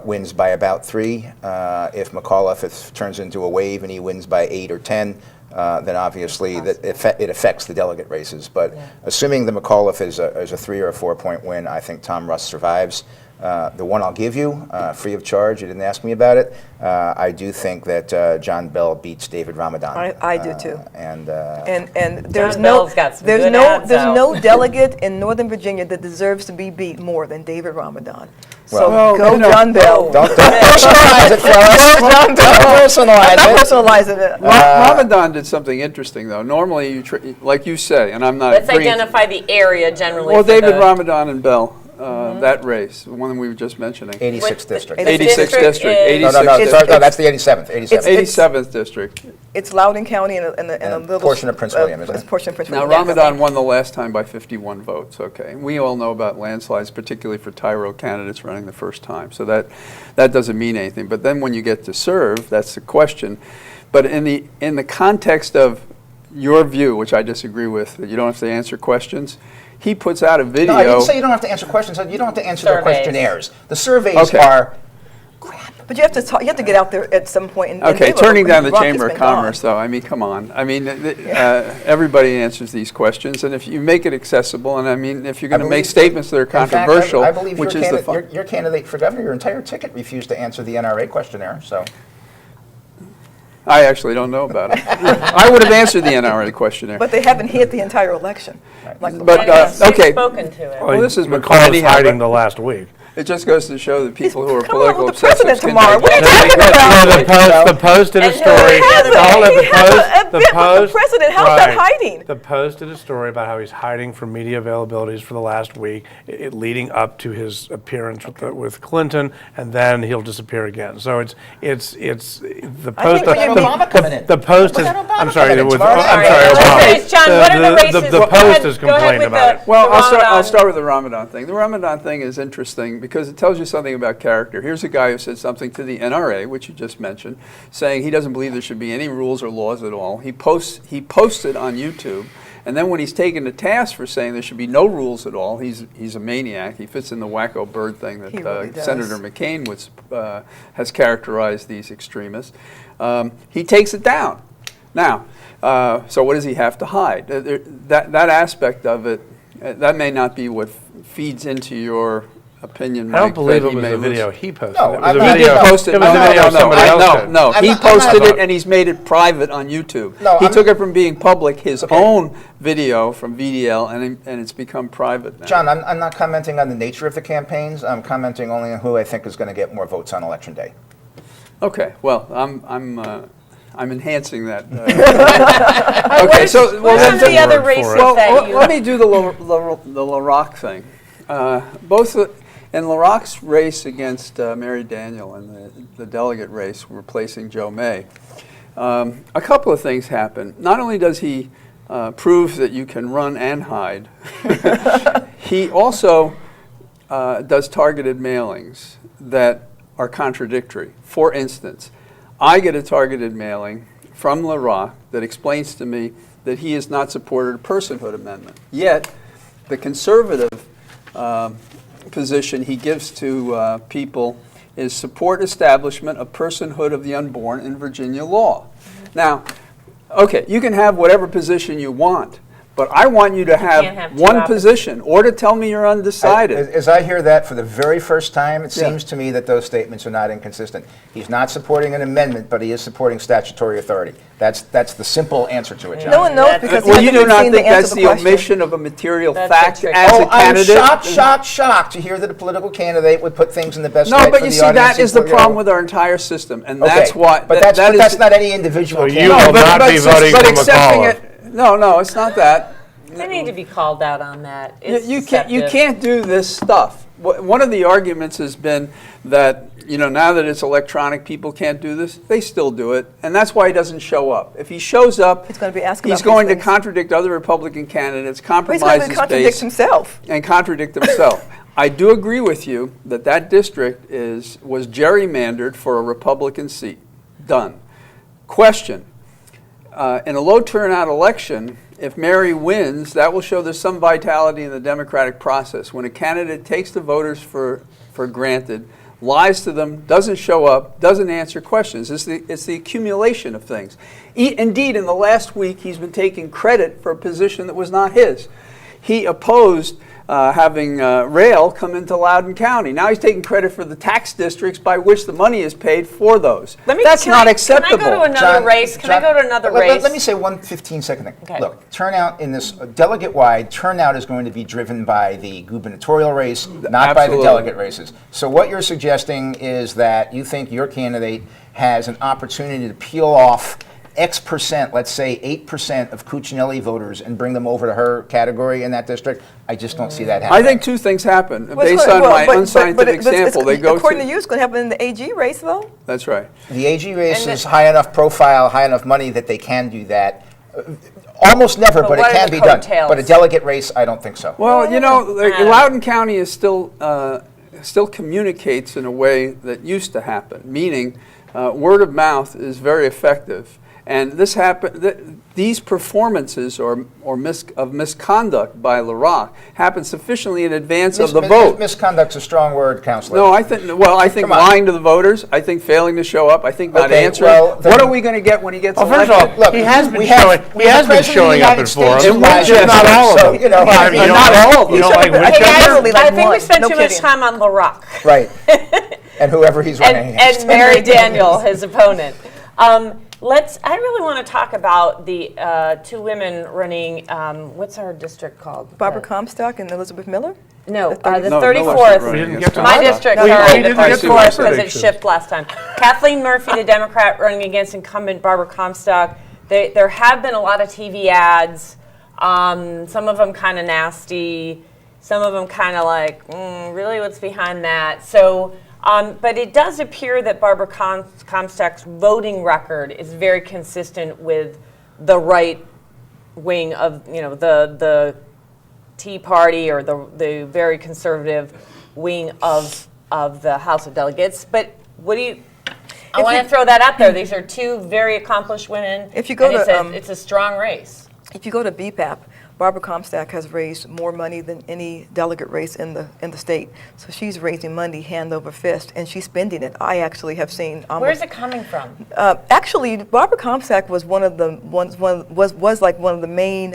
Speaker 4: wins by about 3. If McAuliffe turns into a wave and he wins by 8 or 10, then obviously it affects the delegate races. But assuming the McAuliffe is a 3 or a 4 point win, I think Tom Rust survives. The one I'll give you, free of charge, you didn't ask me about it, I do think that John Bell beats David Ramadan.
Speaker 5: I do too.
Speaker 4: And
Speaker 5: there's
Speaker 1: John
Speaker 5: no
Speaker 1: Bell's got some
Speaker 5: there's
Speaker 1: good
Speaker 5: no
Speaker 1: ads
Speaker 5: there's
Speaker 1: out.
Speaker 5: no delegate in Northern Virginia that deserves to be beat more than David Ramadan.
Speaker 4: Well,
Speaker 5: So go John Bell.
Speaker 4: Don't personalize it, fellas.
Speaker 5: Go John Bell.
Speaker 4: Don't personalize
Speaker 5: I'm
Speaker 4: it.
Speaker 5: not personalizing it.
Speaker 3: Ramadan did something interesting, though. Normally, like you say, and I'm not
Speaker 1: Let's
Speaker 3: agreeing.
Speaker 1: identify the area generally.
Speaker 3: Well,
Speaker 1: for
Speaker 3: David
Speaker 1: the,
Speaker 3: Ramadan and Bell, that race, the one we were just mentioning.
Speaker 4: 86th district.
Speaker 3: 86th district.
Speaker 1: is-
Speaker 4: No, that's the 87th.
Speaker 3: 87th district.
Speaker 5: It's Loudoun County and a little
Speaker 4: portion of Prince William, isn't
Speaker 5: it's
Speaker 4: it?
Speaker 5: portion of Prince
Speaker 3: Now,
Speaker 5: William.
Speaker 3: Ramadan won the last time by 51 votes, okay. And we all know about landslides, particularly for Tyro candidates running the first time. So that doesn't mean anything. But then when you get to serve, that's the question. But in the context of your view, which I disagree with, that you don't have to answer questions, he puts out a video.
Speaker 4: No, I didn't say you don't have to answer questions. You don't have to answer the
Speaker 1: Surveys.
Speaker 4: questionnaires. The surveys
Speaker 3: Okay.
Speaker 4: are.
Speaker 5: But you have to talk, you have to get out there at some point. And
Speaker 3: Okay,
Speaker 5: give a-
Speaker 3: turning down the
Speaker 5: Rock has
Speaker 3: Chamber of
Speaker 5: been gone.
Speaker 3: Commerce, though, I mean, come on. I mean, everybody answers these questions, and if you make it accessible, and I mean, if you're going to make statements that are controversial,
Speaker 4: I believe
Speaker 3: which
Speaker 4: your
Speaker 3: is the
Speaker 4: your candidate for governor, your entire ticket refused to answer the NRA questionnaire. So
Speaker 3: I actually don't know about it. I would have answered the NRA questionnaire.
Speaker 5: But they haven't hit the entire election. Like
Speaker 3: But,
Speaker 1: Yes, you've
Speaker 3: okay.
Speaker 1: spoken to it.
Speaker 3: Well, this is
Speaker 2: McCall was
Speaker 3: anyhow,
Speaker 2: hiding
Speaker 3: but
Speaker 2: the last week.
Speaker 3: It just goes to show that people who are
Speaker 5: coming out
Speaker 3: political
Speaker 5: with the president
Speaker 3: obsessives can
Speaker 5: tomorrow. What are you talking about?
Speaker 2: The Post did a
Speaker 1: And
Speaker 2: story.
Speaker 1: he has a-
Speaker 2: All of
Speaker 5: he has a bit with the president. How's that
Speaker 2: right.
Speaker 5: hiding?
Speaker 2: The Post did a story about how he's hiding from media availabilities for the last week, leading up to his appearance with Clinton, and then he'll disappear again. So it's the Post.
Speaker 5: when you
Speaker 4: Obama coming in.
Speaker 2: The Post is.
Speaker 4: Look at Obama
Speaker 2: I'm sorry.
Speaker 4: coming in
Speaker 2: With,
Speaker 4: tomorrow.
Speaker 2: I'm
Speaker 1: All
Speaker 2: sorry.
Speaker 1: right,
Speaker 2: Obama.
Speaker 1: let's John, what are the races?
Speaker 2: The
Speaker 1: Go
Speaker 2: Post
Speaker 1: ahead-
Speaker 2: has
Speaker 1: go ahead
Speaker 2: complained
Speaker 1: with
Speaker 2: about it.
Speaker 3: Well,
Speaker 1: the
Speaker 3: I'll
Speaker 1: Ramadan.
Speaker 3: start with the Ramadan thing. The Ramadan thing is interesting because it tells you something about character. Here's a guy who said something to the NRA, which you just mentioned, saying he doesn't believe there should be any rules or laws at all. He posted on YouTube, and then when he's taken to task for saying there should be no rules at all, he's a maniac. He fits in the wacko bird thing that
Speaker 5: He really does.
Speaker 3: Senator McCain has characterized these extremists. He takes it down. Now, so what does he have to hide? That aspect of it, that may not be what feeds into your opinion,
Speaker 2: I don't
Speaker 3: Mike,
Speaker 2: believe
Speaker 3: that
Speaker 2: it was
Speaker 3: may
Speaker 2: the
Speaker 3: lose.
Speaker 2: video he posted.
Speaker 4: No,
Speaker 2: It was
Speaker 4: I'm
Speaker 2: a
Speaker 4: not-
Speaker 2: video.
Speaker 3: He did post it.
Speaker 2: It was a video somebody else did.
Speaker 3: No,
Speaker 4: I'm
Speaker 3: he
Speaker 4: not-
Speaker 3: posted
Speaker 4: I'm
Speaker 3: it
Speaker 4: not-
Speaker 3: and he's made it private on YouTube.
Speaker 4: No,
Speaker 3: He
Speaker 4: I'm-
Speaker 3: took it from being public, his own video from VDL, and it's become private now.
Speaker 4: John, I'm not commenting on the nature of the campaigns. I'm commenting only on who I think is going to get more votes on Election Day.
Speaker 3: Okay, well, I'm enhancing that. Okay, so
Speaker 1: What are the other
Speaker 2: word for
Speaker 1: races
Speaker 2: it.
Speaker 3: well,
Speaker 1: that you?
Speaker 3: let me do the LaRock thing. Both in LaRock's race against Mary Daniel and the delegate race replacing Joe May, a couple of things happen. Not only does he prove that you can run and hide, he also does targeted mailings that are contradictory. For instance, I get a targeted mailing from LaRock that explains to me that he has not supported a personhood amendment. Yet, the conservative position he gives to people is support establishment of personhood of the unborn in Virginia law. Now, okay, you can have whatever position you want, but I want you to
Speaker 1: can't
Speaker 3: have
Speaker 1: have two
Speaker 3: one
Speaker 1: opposites.
Speaker 3: position, or to tell me you're undecided.
Speaker 4: As I hear that for the very first time, it seems to me that those statements are not inconsistent. He's not supporting an amendment, but he is supporting statutory authority. That's the simple answer to it, John.
Speaker 5: No one knows because
Speaker 3: Well,
Speaker 5: he
Speaker 3: you
Speaker 5: hasn't
Speaker 3: do not
Speaker 5: seen
Speaker 3: think
Speaker 5: the answer
Speaker 3: that's
Speaker 5: to
Speaker 3: the
Speaker 5: the question.
Speaker 3: omission of a material
Speaker 1: That's
Speaker 3: fact
Speaker 1: the trick.
Speaker 3: as a
Speaker 4: I'm
Speaker 3: candidate?
Speaker 4: shocked to hear that a political candidate would put things in the best
Speaker 3: No,
Speaker 4: light
Speaker 3: but
Speaker 4: for
Speaker 3: you
Speaker 4: the
Speaker 3: see,
Speaker 4: audience.
Speaker 3: that is the problem with our entire system, and
Speaker 4: Okay,
Speaker 3: that's why.
Speaker 4: but that's not any individual
Speaker 2: So you
Speaker 4: candidate.
Speaker 2: will not be voting for
Speaker 3: accepting
Speaker 2: McAuliffe.
Speaker 3: it. No, it's not that.
Speaker 1: They need to be called out on that. It's
Speaker 3: You
Speaker 1: deceptive.
Speaker 3: can't do this stuff. One of the arguments has been that, now that it's electronic, people can't do this. They still do it, and that's why he doesn't show up. If he shows up,
Speaker 5: He's going to be asked
Speaker 3: he's
Speaker 5: about
Speaker 3: going
Speaker 5: these
Speaker 3: to
Speaker 5: things.
Speaker 3: contradict other Republican candidates,
Speaker 5: But he's
Speaker 3: compromise
Speaker 5: going to
Speaker 3: his
Speaker 5: contradict
Speaker 3: base,
Speaker 5: himself.
Speaker 3: and contradict himself. I do agree with you that district was gerrymandered for a Republican seat. Done. Question. In a low turnout election, if Mary wins, that will show there's some vitality in the democratic process. When a candidate takes the voters for granted, lies to them, doesn't show up, doesn't answer questions. It's the accumulation of things. Indeed, in the last week, he's been taking credit for a position that was not his. He opposed having rail come into Loudoun County. Now he's taking credit for the tax districts by which the money is paid for those. That's not acceptable.
Speaker 1: Can I go to another race? Can I go to another race?
Speaker 4: Let me say one 15-second thing.
Speaker 1: Okay.
Speaker 4: Look, turnout in this delegate-wide, turnout is going to be driven by the gubernatorial race, not by the
Speaker 3: Absolutely.
Speaker 4: delegate races. So what you're suggesting is that you think your candidate has an opportunity to peel off X percent, let's say 8% of Cuccinelli voters and bring them over to her category in that district. I just don't see that happening.
Speaker 3: I think two things happen.
Speaker 5: Well, it's
Speaker 3: Based
Speaker 5: gonna-
Speaker 3: on
Speaker 5: well,
Speaker 3: my
Speaker 5: but
Speaker 3: unscientific
Speaker 5: it's-
Speaker 3: example, they go
Speaker 5: according
Speaker 3: to...
Speaker 5: to you, it's going to happen in the AG race, though.
Speaker 3: That's right.
Speaker 4: The AG race is high enough profile, high enough money that they can do that. Almost never, but it
Speaker 1: what are
Speaker 4: can
Speaker 1: the
Speaker 4: be done.
Speaker 1: coattails?
Speaker 4: But a delegate race, I don't think so.
Speaker 3: Well, Loudoun County is still communicates in a way that used to happen, meaning word of mouth is very effective. And these performances of misconduct by LaRock happen sufficiently in advance of the vote.
Speaker 4: Misconduct's a strong word, Counselor.
Speaker 3: No, I think
Speaker 4: Come on.
Speaker 3: lying to the voters. I think failing to show up. I think not
Speaker 4: Okay,
Speaker 3: answering.
Speaker 4: well, then-
Speaker 3: What are we going to get when he gets
Speaker 2: Well,
Speaker 3: elected?
Speaker 2: first of all,
Speaker 4: Look,
Speaker 2: he has been
Speaker 4: we have-
Speaker 2: showing.
Speaker 4: we
Speaker 2: He
Speaker 4: have
Speaker 2: has
Speaker 4: the
Speaker 2: been
Speaker 4: President
Speaker 2: showing
Speaker 4: of
Speaker 2: up
Speaker 4: the
Speaker 2: in
Speaker 4: United
Speaker 2: forums.
Speaker 4: States
Speaker 3: In
Speaker 4: lies,
Speaker 3: Winchester.
Speaker 4: not all of
Speaker 2: So,
Speaker 4: them. You know,
Speaker 2: I mean,
Speaker 3: not all of them.
Speaker 2: You don't like
Speaker 1: Hey,
Speaker 2: Winchester?
Speaker 1: guys,
Speaker 5: Literally like
Speaker 1: I think we
Speaker 5: one.
Speaker 1: spent
Speaker 5: No
Speaker 1: too much
Speaker 5: kidding.
Speaker 1: time on LaRock.
Speaker 4: Right. And whoever he's running against.
Speaker 1: And Mary Daniel, his opponent. I really want to talk about the two women running, what's our district called?
Speaker 5: Barbara Comstock and Elizabeth Miller?
Speaker 1: No, the
Speaker 3: No, no
Speaker 1: 34th.
Speaker 3: one's running
Speaker 2: didn't
Speaker 3: against
Speaker 2: get to
Speaker 1: My
Speaker 2: Barbara.
Speaker 1: district,
Speaker 5: No, you
Speaker 1: sorry, the
Speaker 2: didn't get to
Speaker 1: 34th
Speaker 2: my
Speaker 1: because it
Speaker 2: predictions.
Speaker 1: shipped last time. Kathleen Murphy, the Democrat, running against incumbent Barbara Comstock. There have been a lot of TV ads, some of them kind of nasty, some of them kind of like, really, what's behind that? So, but it does appear that Barbara Comstock's voting record is very consistent with the right wing of, the Tea Party or the very conservative wing of the House of Delegates. But what do you? I want to throw that out there. These are two very accomplished women.
Speaker 5: If you go
Speaker 1: and
Speaker 5: to,
Speaker 1: it's a strong race.
Speaker 5: If you go to BPAP, Barbara Comstock has raised more money than any delegate race in the state. So she's raising money hand over fist, and she's spending it. I actually have seen almost.
Speaker 1: Where's it coming from?
Speaker 5: Actually, Barbara Comstock was one of the main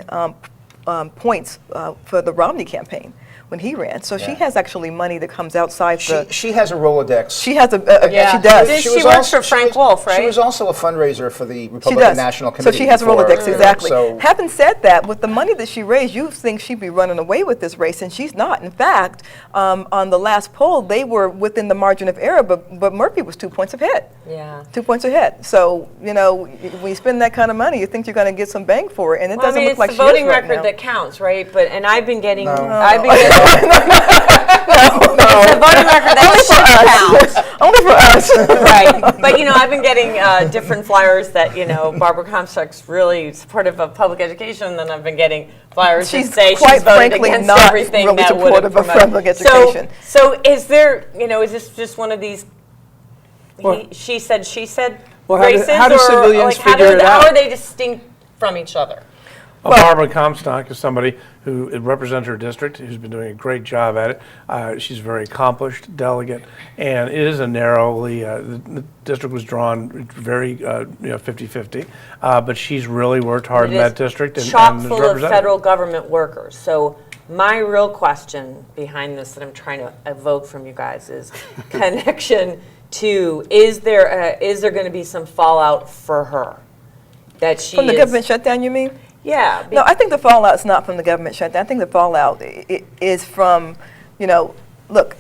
Speaker 5: points for the Romney campaign when he ran. So she has actually money that comes outside the.
Speaker 4: She has a Rolodex.
Speaker 5: She has she
Speaker 1: Yeah.
Speaker 5: does.
Speaker 1: She works for Frank Wolf, right?
Speaker 4: She was also a fundraiser for the
Speaker 5: She
Speaker 4: Republican
Speaker 5: does.
Speaker 4: National Committee.
Speaker 5: So she has a
Speaker 4: before,
Speaker 5: Rolodex, exactly.
Speaker 4: So
Speaker 5: Having said that, with the money that she raised, you think she'd be running away with this race, and she's not. In fact, on the last poll, they were within the margin of error, but Murphy was 2 points ahead.
Speaker 1: Yeah.
Speaker 5: 2 points ahead. So, when you spend that kind of money, you think you're going to get some bang for it, and it
Speaker 1: Well,
Speaker 5: doesn't look like
Speaker 1: it's
Speaker 5: she
Speaker 1: the voting
Speaker 5: is right
Speaker 1: record
Speaker 5: now.
Speaker 1: that counts, right? And I've been getting,
Speaker 5: No.
Speaker 1: it's the voting record that should count.
Speaker 5: Only for us.
Speaker 1: Right, but I've been getting different flyers that Barbara Comstock's really supportive of public education. Then I've been getting flyers that
Speaker 5: She's
Speaker 1: say
Speaker 5: quite
Speaker 1: she's voted
Speaker 5: frankly
Speaker 1: against
Speaker 5: not
Speaker 1: everything
Speaker 5: really
Speaker 1: that would have
Speaker 5: supportive of
Speaker 1: promoted.
Speaker 5: public education.
Speaker 1: So is there, is this just one of these? She said, she said
Speaker 3: Well,
Speaker 1: races?
Speaker 3: how do
Speaker 1: or,
Speaker 3: civilians
Speaker 1: like, how
Speaker 3: figure it out?
Speaker 1: How are they distinct from each other?
Speaker 2: Barbara Comstock is somebody who represents her district, who's been doing a great job at it. She's a very accomplished delegate, and it is a narrowly, the district was drawn very, 50-50, but she's really worked hard in that district. And
Speaker 1: chock
Speaker 2: is
Speaker 1: full of
Speaker 2: represented.
Speaker 1: federal government workers. So my real question behind this that I'm trying to evoke from you guys is connection to, is there going to be some fallout for her? That she
Speaker 5: From the government shutdown, you mean?
Speaker 1: Yeah.
Speaker 5: No, I think the fallout's not from the government shutdown. I think the fallout is from, look,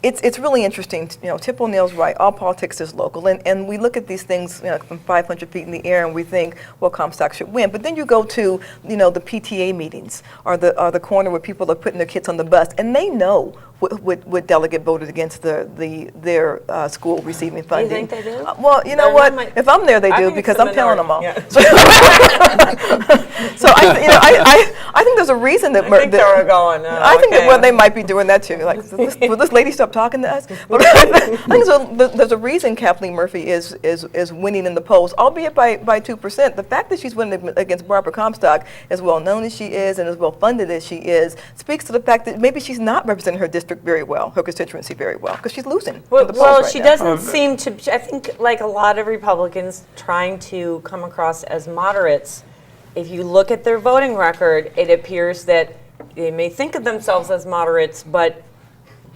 Speaker 5: it's really interesting. Tip O'Neill's right. All politics is local, and we look at these things from 500 feet in the air, and we think, well, Comstock should win. But then you go to the PTA meetings or the corner where people are putting their kids on the bus, and they know what delegate voted against their school receiving funding.
Speaker 1: You think they do?
Speaker 5: Well, you know what? If I'm there, they do because I'm telling them all.
Speaker 1: Yeah.
Speaker 5: So I think there's a reason that
Speaker 1: I think they were going.
Speaker 5: I think that they might be doing that too. Like, will this lady stop talking to us? But I think there's a reason Kathleen Murphy is winning in the polls, albeit by 2%. The fact that she's winning against Barbara Comstock, as well known as she is and as well funded as she is, speaks to the fact that maybe she's not representing her district very well, her constituency very well, because she's losing.
Speaker 1: Well, she doesn't seem to. I think, like a lot of Republicans, trying to come across as moderates. If you look at their voting record, it appears that they may think of themselves as moderates, but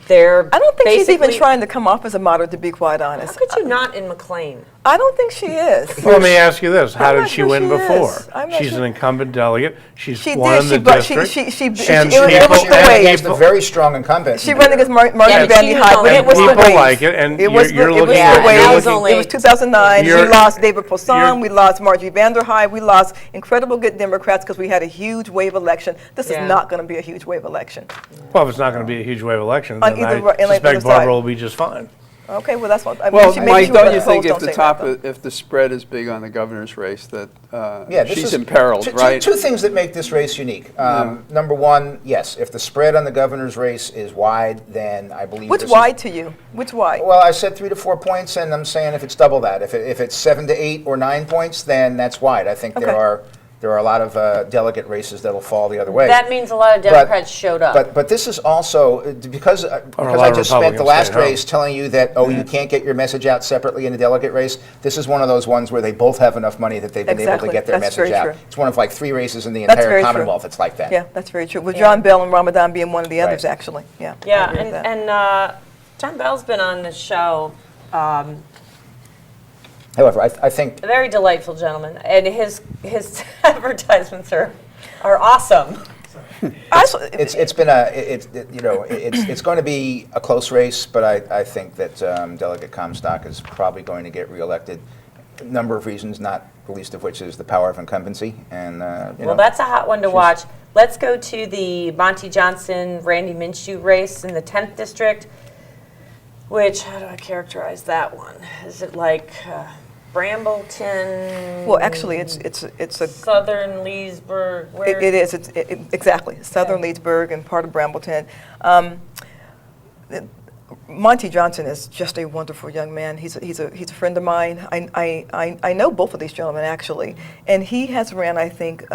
Speaker 1: they're.
Speaker 5: I don't think she's even trying to come off as a moderate, to be quite honest.
Speaker 1: How could you not in McLean?
Speaker 5: I don't think she is.
Speaker 2: Well, let me ask you this: how did she win before?
Speaker 5: She's
Speaker 2: an incumbent delegate. She's
Speaker 5: she
Speaker 2: won
Speaker 5: did.
Speaker 2: the district.
Speaker 5: It was the way.
Speaker 4: She's a very strong incumbent.
Speaker 5: She ran against Margie Vandy Hyde, but it was the way.
Speaker 2: People like it, and
Speaker 5: it was
Speaker 2: you're
Speaker 5: the
Speaker 2: looking
Speaker 5: way.
Speaker 2: at
Speaker 5: It was 2009. We lost David Poisson. We lost Margie Vandy Hyde. We lost incredible good Democrats because we had a huge wave election. This is not going to be a huge wave election.
Speaker 2: Well, if it's not going to be a huge wave election,
Speaker 5: On
Speaker 2: then
Speaker 5: either-
Speaker 2: I suspect Barbara will be just fine.
Speaker 5: Okay, well that's what.
Speaker 3: Well, Mike, don't you think if the spread is big on the governor's race that she's imperiled, right?
Speaker 4: Two things that make this race unique. Number one, yes, if the spread on the governor's race is wide, then I believe.
Speaker 5: What's wide to you? What's wide?
Speaker 4: Well, I said 3 to 4 points, and I'm saying if it's double that, if it's 7 to 8 or 9 points, then that's wide. I think there are a lot of delegate races that'll fall the other way.
Speaker 1: That means a lot of Democrats showed up.
Speaker 4: But this is also, because I just spent the last race telling you that, you can't get your message out separately in a delegate race, this is one of those ones where they both have enough money that they've been able to get their message out. It's one of like 3 races in the entire Commonwealth that's like that.
Speaker 5: Yeah, that's very true. With John Bell and Ramadan being one of the others, actually. Yeah,
Speaker 1: yeah, and John Bell's been on the show.
Speaker 4: However, I think
Speaker 1: a very delightful gentleman, and his advertisements are awesome.
Speaker 4: It's going to be a close race, but I think that Delegate Comstock is probably going to get reelected. A number of reasons, not the least of which is the power of incumbency. And
Speaker 1: well, that's a hot one to watch. Let's go to the Monty Johnson, Randy Minshew race in the 10th district. Which, how do I characterize that one? Is it like Brambleton?
Speaker 5: Well, actually, it's a
Speaker 1: Southern Leesburg.
Speaker 5: It is. It's exactly Southern Leesburg and part of Brambleton. Monty Johnson is just a wonderful young man. He's a friend of mine. I know both of these gentlemen actually, and he has ran. I think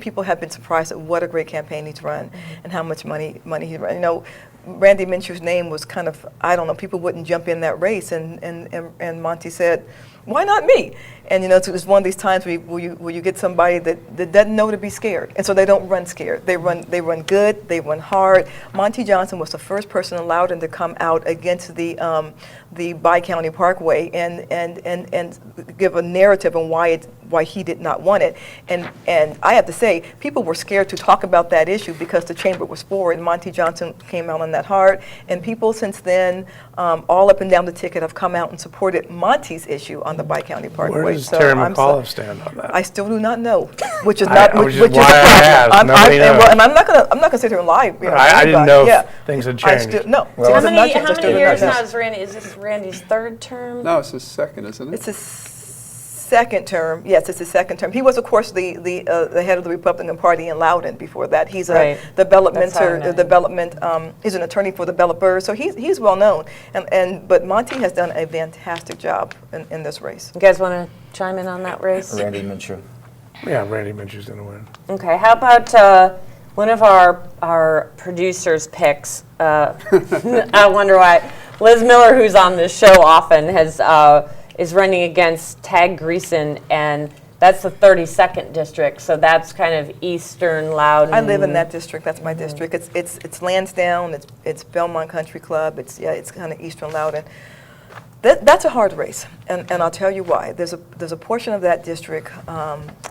Speaker 5: people have been surprised at what a great campaign he's run and how much money he's run. You know, Randy Minshew's name was kind of, I don't know, people wouldn't jump in that race, and Monty said, why not me? And you know, it's one of these times where you get somebody that doesn't know to be scared, and so they don't run scared. They run good. They run hard. Monty Johnson was the first person allowed him to come out against the Bi-County Parkway and give a narrative on why he did not want it. And I have to say, people were scared to talk about that issue because the chamber was for it. And Monty Johnson came out on that hard, and people since then, all up and down the ticket, have come out and supported Monty's issue on the Bi-County Parkway.
Speaker 2: Where does Terry McAuliffe stand on that?
Speaker 5: I still do not know, which is
Speaker 2: not.
Speaker 5: which is
Speaker 2: why I asked. Nobody knows.
Speaker 5: And I'm not gonna sit here and lie. You know,
Speaker 2: I didn't know if things had changed.
Speaker 5: No.
Speaker 1: How many years now is Randy? Is this Randy's 3rd term?
Speaker 3: No, it's his 2nd, isn't it?
Speaker 5: It's his second term. Yes, it's his second term. He was, of course, the head of the Republican Party in Loudoun before that. He's a he's an attorney for the developers, so he's well known. But Monty has done a fantastic job in this race.
Speaker 1: You guys want to chime in on that race?
Speaker 4: Randy Minshew.
Speaker 2: Yeah, Randy Minshew's going to win.
Speaker 1: Okay, how about one of our producers' picks? I wonder why. Liz Miller, who's on this show often, is running against Tag Greason, and that's the 32nd district, so that's kind of eastern Loudoun.
Speaker 5: I live in that district. That's my district. It's Lansdowne. It's Belmont Country Club. It's kind of eastern Loudoun. That's a hard race, and I'll tell you why. There's a portion of that district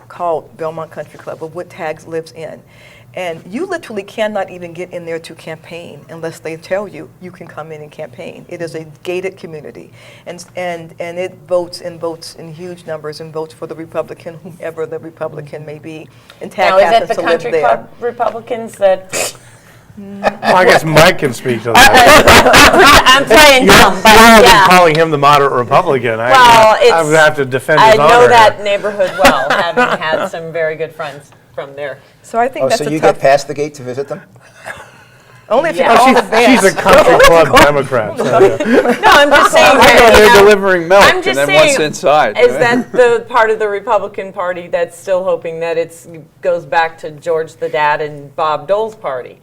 Speaker 5: called Belmont Country Club, of what Tags lives in. And you literally cannot even get in there to campaign unless they tell you you can come in and campaign. It is a gated community, and it votes in huge numbers and votes for the Republican, whomever the Republican may be. And Tag
Speaker 1: now, is
Speaker 5: happens
Speaker 1: it the
Speaker 5: to live
Speaker 1: country
Speaker 5: there.
Speaker 1: club Republicans that?
Speaker 2: Well, I guess Mike can speak to that.
Speaker 1: I'm playing dumb, but
Speaker 2: You're
Speaker 1: yeah.
Speaker 2: calling him the moderate Republican.
Speaker 1: Well,
Speaker 2: I would have to defend his honor.
Speaker 1: I know that neighborhood well, having had some very good friends from there.
Speaker 5: So I think that's
Speaker 4: so
Speaker 5: a
Speaker 4: you
Speaker 5: tough.
Speaker 4: get past the gate to visit them?
Speaker 5: Only if
Speaker 1: Yeah.
Speaker 5: you call in
Speaker 2: She's
Speaker 5: advance.
Speaker 2: a country club Democrat. So, yeah.
Speaker 1: No, I'm just saying.
Speaker 3: I know they're delivering milk,
Speaker 1: I'm
Speaker 3: and
Speaker 1: just
Speaker 3: then
Speaker 1: saying,
Speaker 3: what's inside?
Speaker 1: Is that the part of the Republican Party that's still hoping that it goes back to George the Dad and Bob Dole's party?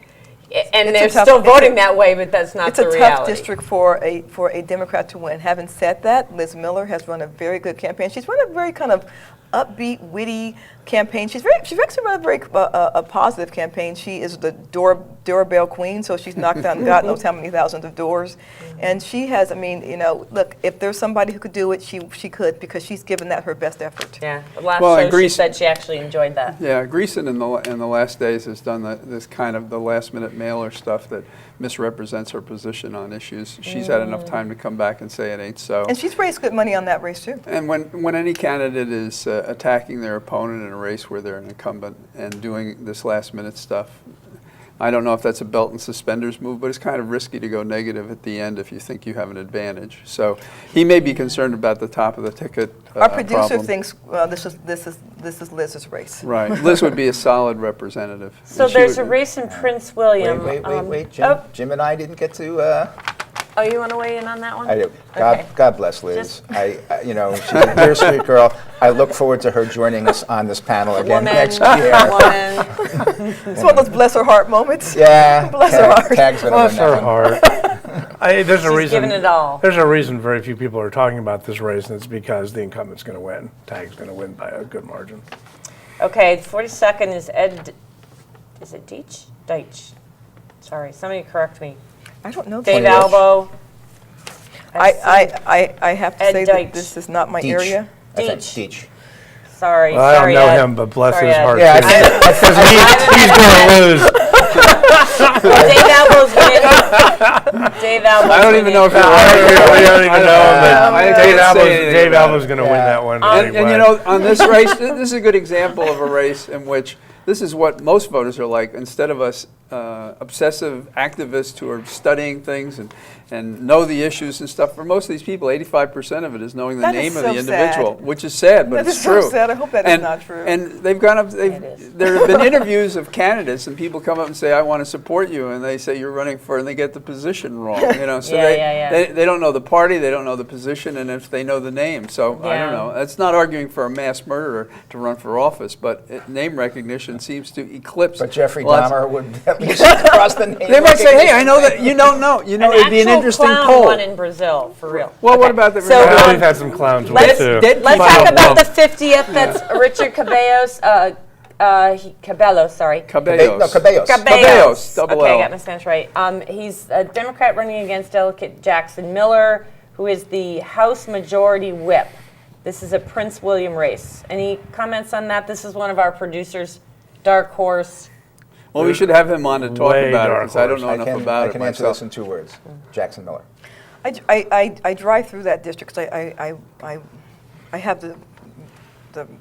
Speaker 1: And
Speaker 5: It's
Speaker 1: they're
Speaker 5: a tough-
Speaker 1: still
Speaker 5: it's a-
Speaker 1: voting that way, but that's not
Speaker 5: It's
Speaker 1: the
Speaker 5: a
Speaker 1: reality.
Speaker 5: tough district for a Democrat to win. Having said that, Liz Miller has run a very good campaign. She's run a very kind of upbeat, witty campaign. She's actually run a very a positive campaign. She is the doorbell queen, so she's knocked down God knows how many thousands of doors. And she has, look, if there's somebody who could do it, she could, because she's given that her best effort.
Speaker 1: Yeah, the last
Speaker 3: Well,
Speaker 1: show
Speaker 3: and
Speaker 1: she
Speaker 3: Greece-
Speaker 1: said she actually enjoyed that.
Speaker 3: Yeah, Greason in the last days has done this kind of the last minute mailer stuff that misrepresents her position on issues. She's had enough time to come back and say it ain't so.
Speaker 5: And she's raised good money on that race, too.
Speaker 3: And when any candidate is attacking their opponent in a race where they're an incumbent and doing this last minute stuff, I don't know if that's a belt and suspenders move, but it's kind of risky to go negative at the end if you think you have an advantage. So he may be concerned about the top of the ticket
Speaker 5: Our producer
Speaker 3: problem.
Speaker 5: thinks this is Liz's race.
Speaker 3: Right. Liz would be a solid representative.
Speaker 1: So
Speaker 3: And she
Speaker 1: there's
Speaker 3: would-
Speaker 1: a race in Prince William.
Speaker 4: Wait, Jim.
Speaker 1: Oh,
Speaker 4: Jim and I didn't get to.
Speaker 1: oh, you want to weigh in on that one?
Speaker 4: I do.
Speaker 1: Okay.
Speaker 4: God bless Liz. She's a dear sweet girl. I look forward to her joining us on this panel again
Speaker 1: Woman,
Speaker 4: next year.
Speaker 1: woman.
Speaker 5: It's one of those bless her heart moments.
Speaker 4: Yeah.
Speaker 5: Bless her heart.
Speaker 4: Tag's gonna
Speaker 2: Bless
Speaker 4: win that
Speaker 2: her
Speaker 4: one.
Speaker 2: heart. There's a
Speaker 1: She's
Speaker 2: reason.
Speaker 1: given it all.
Speaker 2: There's a reason very few people are talking about this race, and it's because the incumbent's going to win. Tag's going to win by a good margin.
Speaker 1: Okay, 42nd is is it Deitch? Sorry, somebody correct me.
Speaker 5: I don't know.
Speaker 1: Dave
Speaker 5: Deitch.
Speaker 1: Albo.
Speaker 5: I have to
Speaker 1: Ed
Speaker 5: say
Speaker 1: Deitch.
Speaker 5: that this is not my
Speaker 4: Deitch.
Speaker 5: area.
Speaker 4: I think
Speaker 1: Deitch.
Speaker 4: Deitch.
Speaker 1: Sorry,
Speaker 2: Well, I don't
Speaker 1: sorry,
Speaker 2: know
Speaker 1: Ed.
Speaker 2: him, but bless
Speaker 1: Sorry,
Speaker 2: his
Speaker 1: Ed.
Speaker 2: heart.
Speaker 4: Yeah,
Speaker 2: too.
Speaker 4: I
Speaker 2: Because he's going to lose.
Speaker 1: Dave Albo's winning. Dave Albo's
Speaker 3: I don't even know if you're
Speaker 2: I
Speaker 3: right.
Speaker 2: don't even know him, but
Speaker 3: I can't say anything
Speaker 2: Dave
Speaker 3: about
Speaker 2: Albo's going to win that one.
Speaker 3: And
Speaker 2: anyway.
Speaker 3: you know, on this race, this is a good example of a race in which this is what most voters are like. Instead of us obsessive activists who are studying things and know the issues and stuff, for most of these people, 85% of it is knowing the
Speaker 5: That is
Speaker 3: name of
Speaker 5: so
Speaker 3: the individual,
Speaker 5: sad.
Speaker 3: which is sad, but
Speaker 5: That
Speaker 3: it's
Speaker 5: is so
Speaker 3: true.
Speaker 5: sad. I hope that is not true.
Speaker 3: And they've gone up. There have been interviews of candidates, and people come up and say, "I want to support you," and they say you're running for, and they get the position wrong. You know, so they don't know the party, they don't know the position, and if they know the name, so I don't know. That's not arguing for a mass murderer to run for office, but name recognition seems to eclipse.
Speaker 4: But Jeffrey
Speaker 3: lots-
Speaker 4: Dahmer would at least cross the name.
Speaker 3: They might say, "Hey, I know that you don't know." You know, it'd be an interesting
Speaker 1: clown
Speaker 3: poll.
Speaker 1: won in Brazil, for real.
Speaker 3: Well, what
Speaker 1: Okay.
Speaker 3: about the?
Speaker 1: So,
Speaker 2: Well, we've had some clowns win
Speaker 1: let's
Speaker 2: too.
Speaker 1: let's talk about the 50th. That's Richard Cabellos. Cabellos, sorry.
Speaker 3: Cabellos.
Speaker 4: No, Cabellos.
Speaker 3: Cabellos, double
Speaker 1: Okay,
Speaker 3: L.
Speaker 1: I got my Spanish right. He's a Democrat running against Delegate Jackson Miller, who is the House Majority Whip. This is a Prince William race. Any comments on that? This is one of our producers, Dark Horse.
Speaker 3: Well, we should have him on to talk
Speaker 2: Way
Speaker 3: about it
Speaker 2: dark
Speaker 3: because I don't
Speaker 2: horse.
Speaker 3: know enough about
Speaker 4: I
Speaker 3: it
Speaker 4: can answer
Speaker 3: myself.
Speaker 4: this in 2 words. Jackson Miller.
Speaker 5: I drive through that district because I have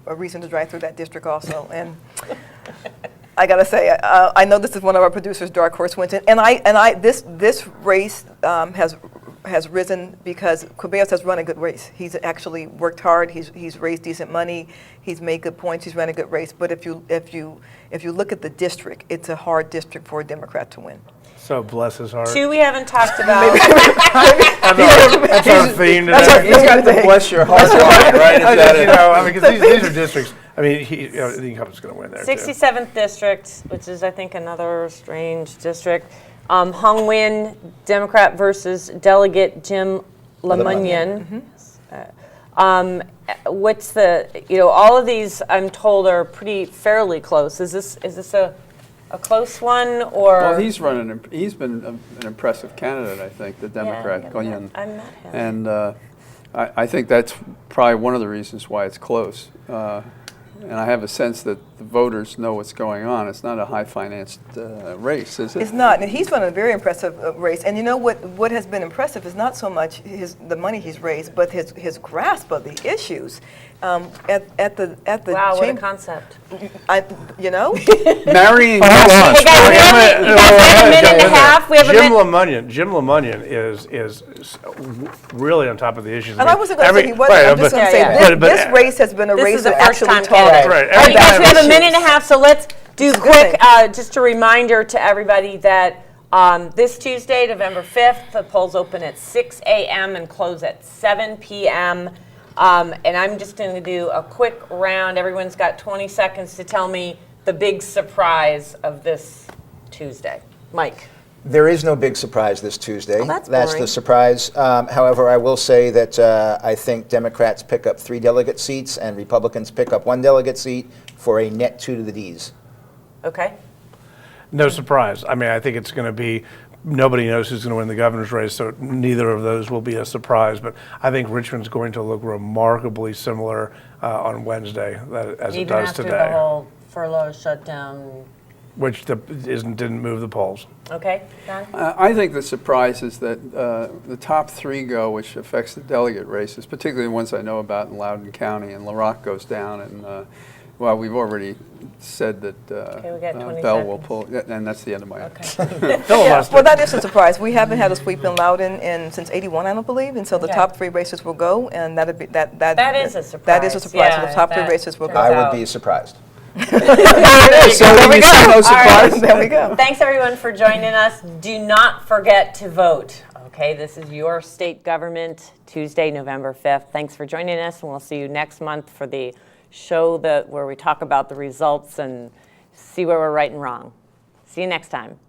Speaker 5: a reason to drive through that district also, and I gotta say I know this is one of our producers, Dark Horse Winton, and this race has has risen because Cubillos has run a good race. He's actually worked hard. He's raised decent money. He's made good points. He's run a good race. But if you look at the district, it's a hard district for a Democrat to win.
Speaker 2: So bless his heart.
Speaker 1: Two we haven't talked about.
Speaker 2: That's our theme today.
Speaker 3: He's got the bless your heart line, right? Is that
Speaker 2: You
Speaker 3: it?
Speaker 2: know, I mean, because these are districts. I mean, the incumbent's going to win there.
Speaker 1: 67th district, which is, I think, another strange district. Hung Nguyen, Democrat versus Delegate Jim LeMunyon. What's all of these, I'm told, are fairly close. Is this a close one, or?
Speaker 3: Well, he's been an impressive candidate, I think, the Democrat.
Speaker 1: I met him.
Speaker 3: And I think that's probably one of the reasons why it's close. And I have a sense that the voters know what's going on. It's not a high-financed race, is it?
Speaker 5: It's not, and he's run a very impressive race. And you know what has been impressive is not so much the money he's raised, but his grasp of the issues. At the
Speaker 1: Wow, what a concept.
Speaker 3: Marrying.
Speaker 1: Hey guys, we have a minute and a half. We have
Speaker 2: Jim LeMunyon is really on top of the issues.
Speaker 5: And I wasn't going to say he wasn't. I'm just going to say this race has been a race of actually talk.
Speaker 2: Right.
Speaker 1: All right, you guys, we have a minute and a half, so let's do quick, just a reminder to everybody that this Tuesday, November 5th, the polls open at 6 a.m. and close at 7 p.m. And I'm just going to do a quick round. Everyone's got 20 seconds to tell me the big surprise of this Tuesday. Mike.
Speaker 4: There is no big surprise this Tuesday.
Speaker 1: Well, that's
Speaker 4: the
Speaker 1: boring.
Speaker 4: surprise. However, I will say that I think Democrats pick up 3 delegate seats and Republicans pick up 1 delegate seat for a net 2 to the Ds.
Speaker 1: Okay.
Speaker 2: No surprise. I mean, I think it's going to be, nobody knows who's going to win the governor's race, so neither of those will be a surprise. But I think Richmond's going to look remarkably similar on Wednesday as it does today.
Speaker 1: Even after the whole furlough shutdown.
Speaker 2: Which didn't move the polls.
Speaker 1: Okay, Don?
Speaker 3: I think the surprise is that the top 3 go, which affects the delegate races, particularly the ones I know about in Loudoun County, and LaRock goes down, and we've already said that
Speaker 1: we got 20
Speaker 3: Bell will
Speaker 1: seconds.
Speaker 3: pull, and that's the end of my.
Speaker 5: Well, that is a surprise. We haven't had a sweep in Loudoun since '81, I don't believe, and so the top 3 races will go, and that
Speaker 1: is a surprise.
Speaker 5: That is a surprise. So
Speaker 1: Yeah,
Speaker 5: the top 3
Speaker 1: that
Speaker 5: races will go.
Speaker 4: I would be surprised.
Speaker 5: So there we go.
Speaker 3: No surprise.
Speaker 5: There we go.
Speaker 1: Thanks everyone for joining us. Do not forget to vote. Okay, this is your state government, Tuesday, November 5th. Thanks for joining us, and we'll see you next month for the show where we talk about the results and see where we're right and wrong. See you next time.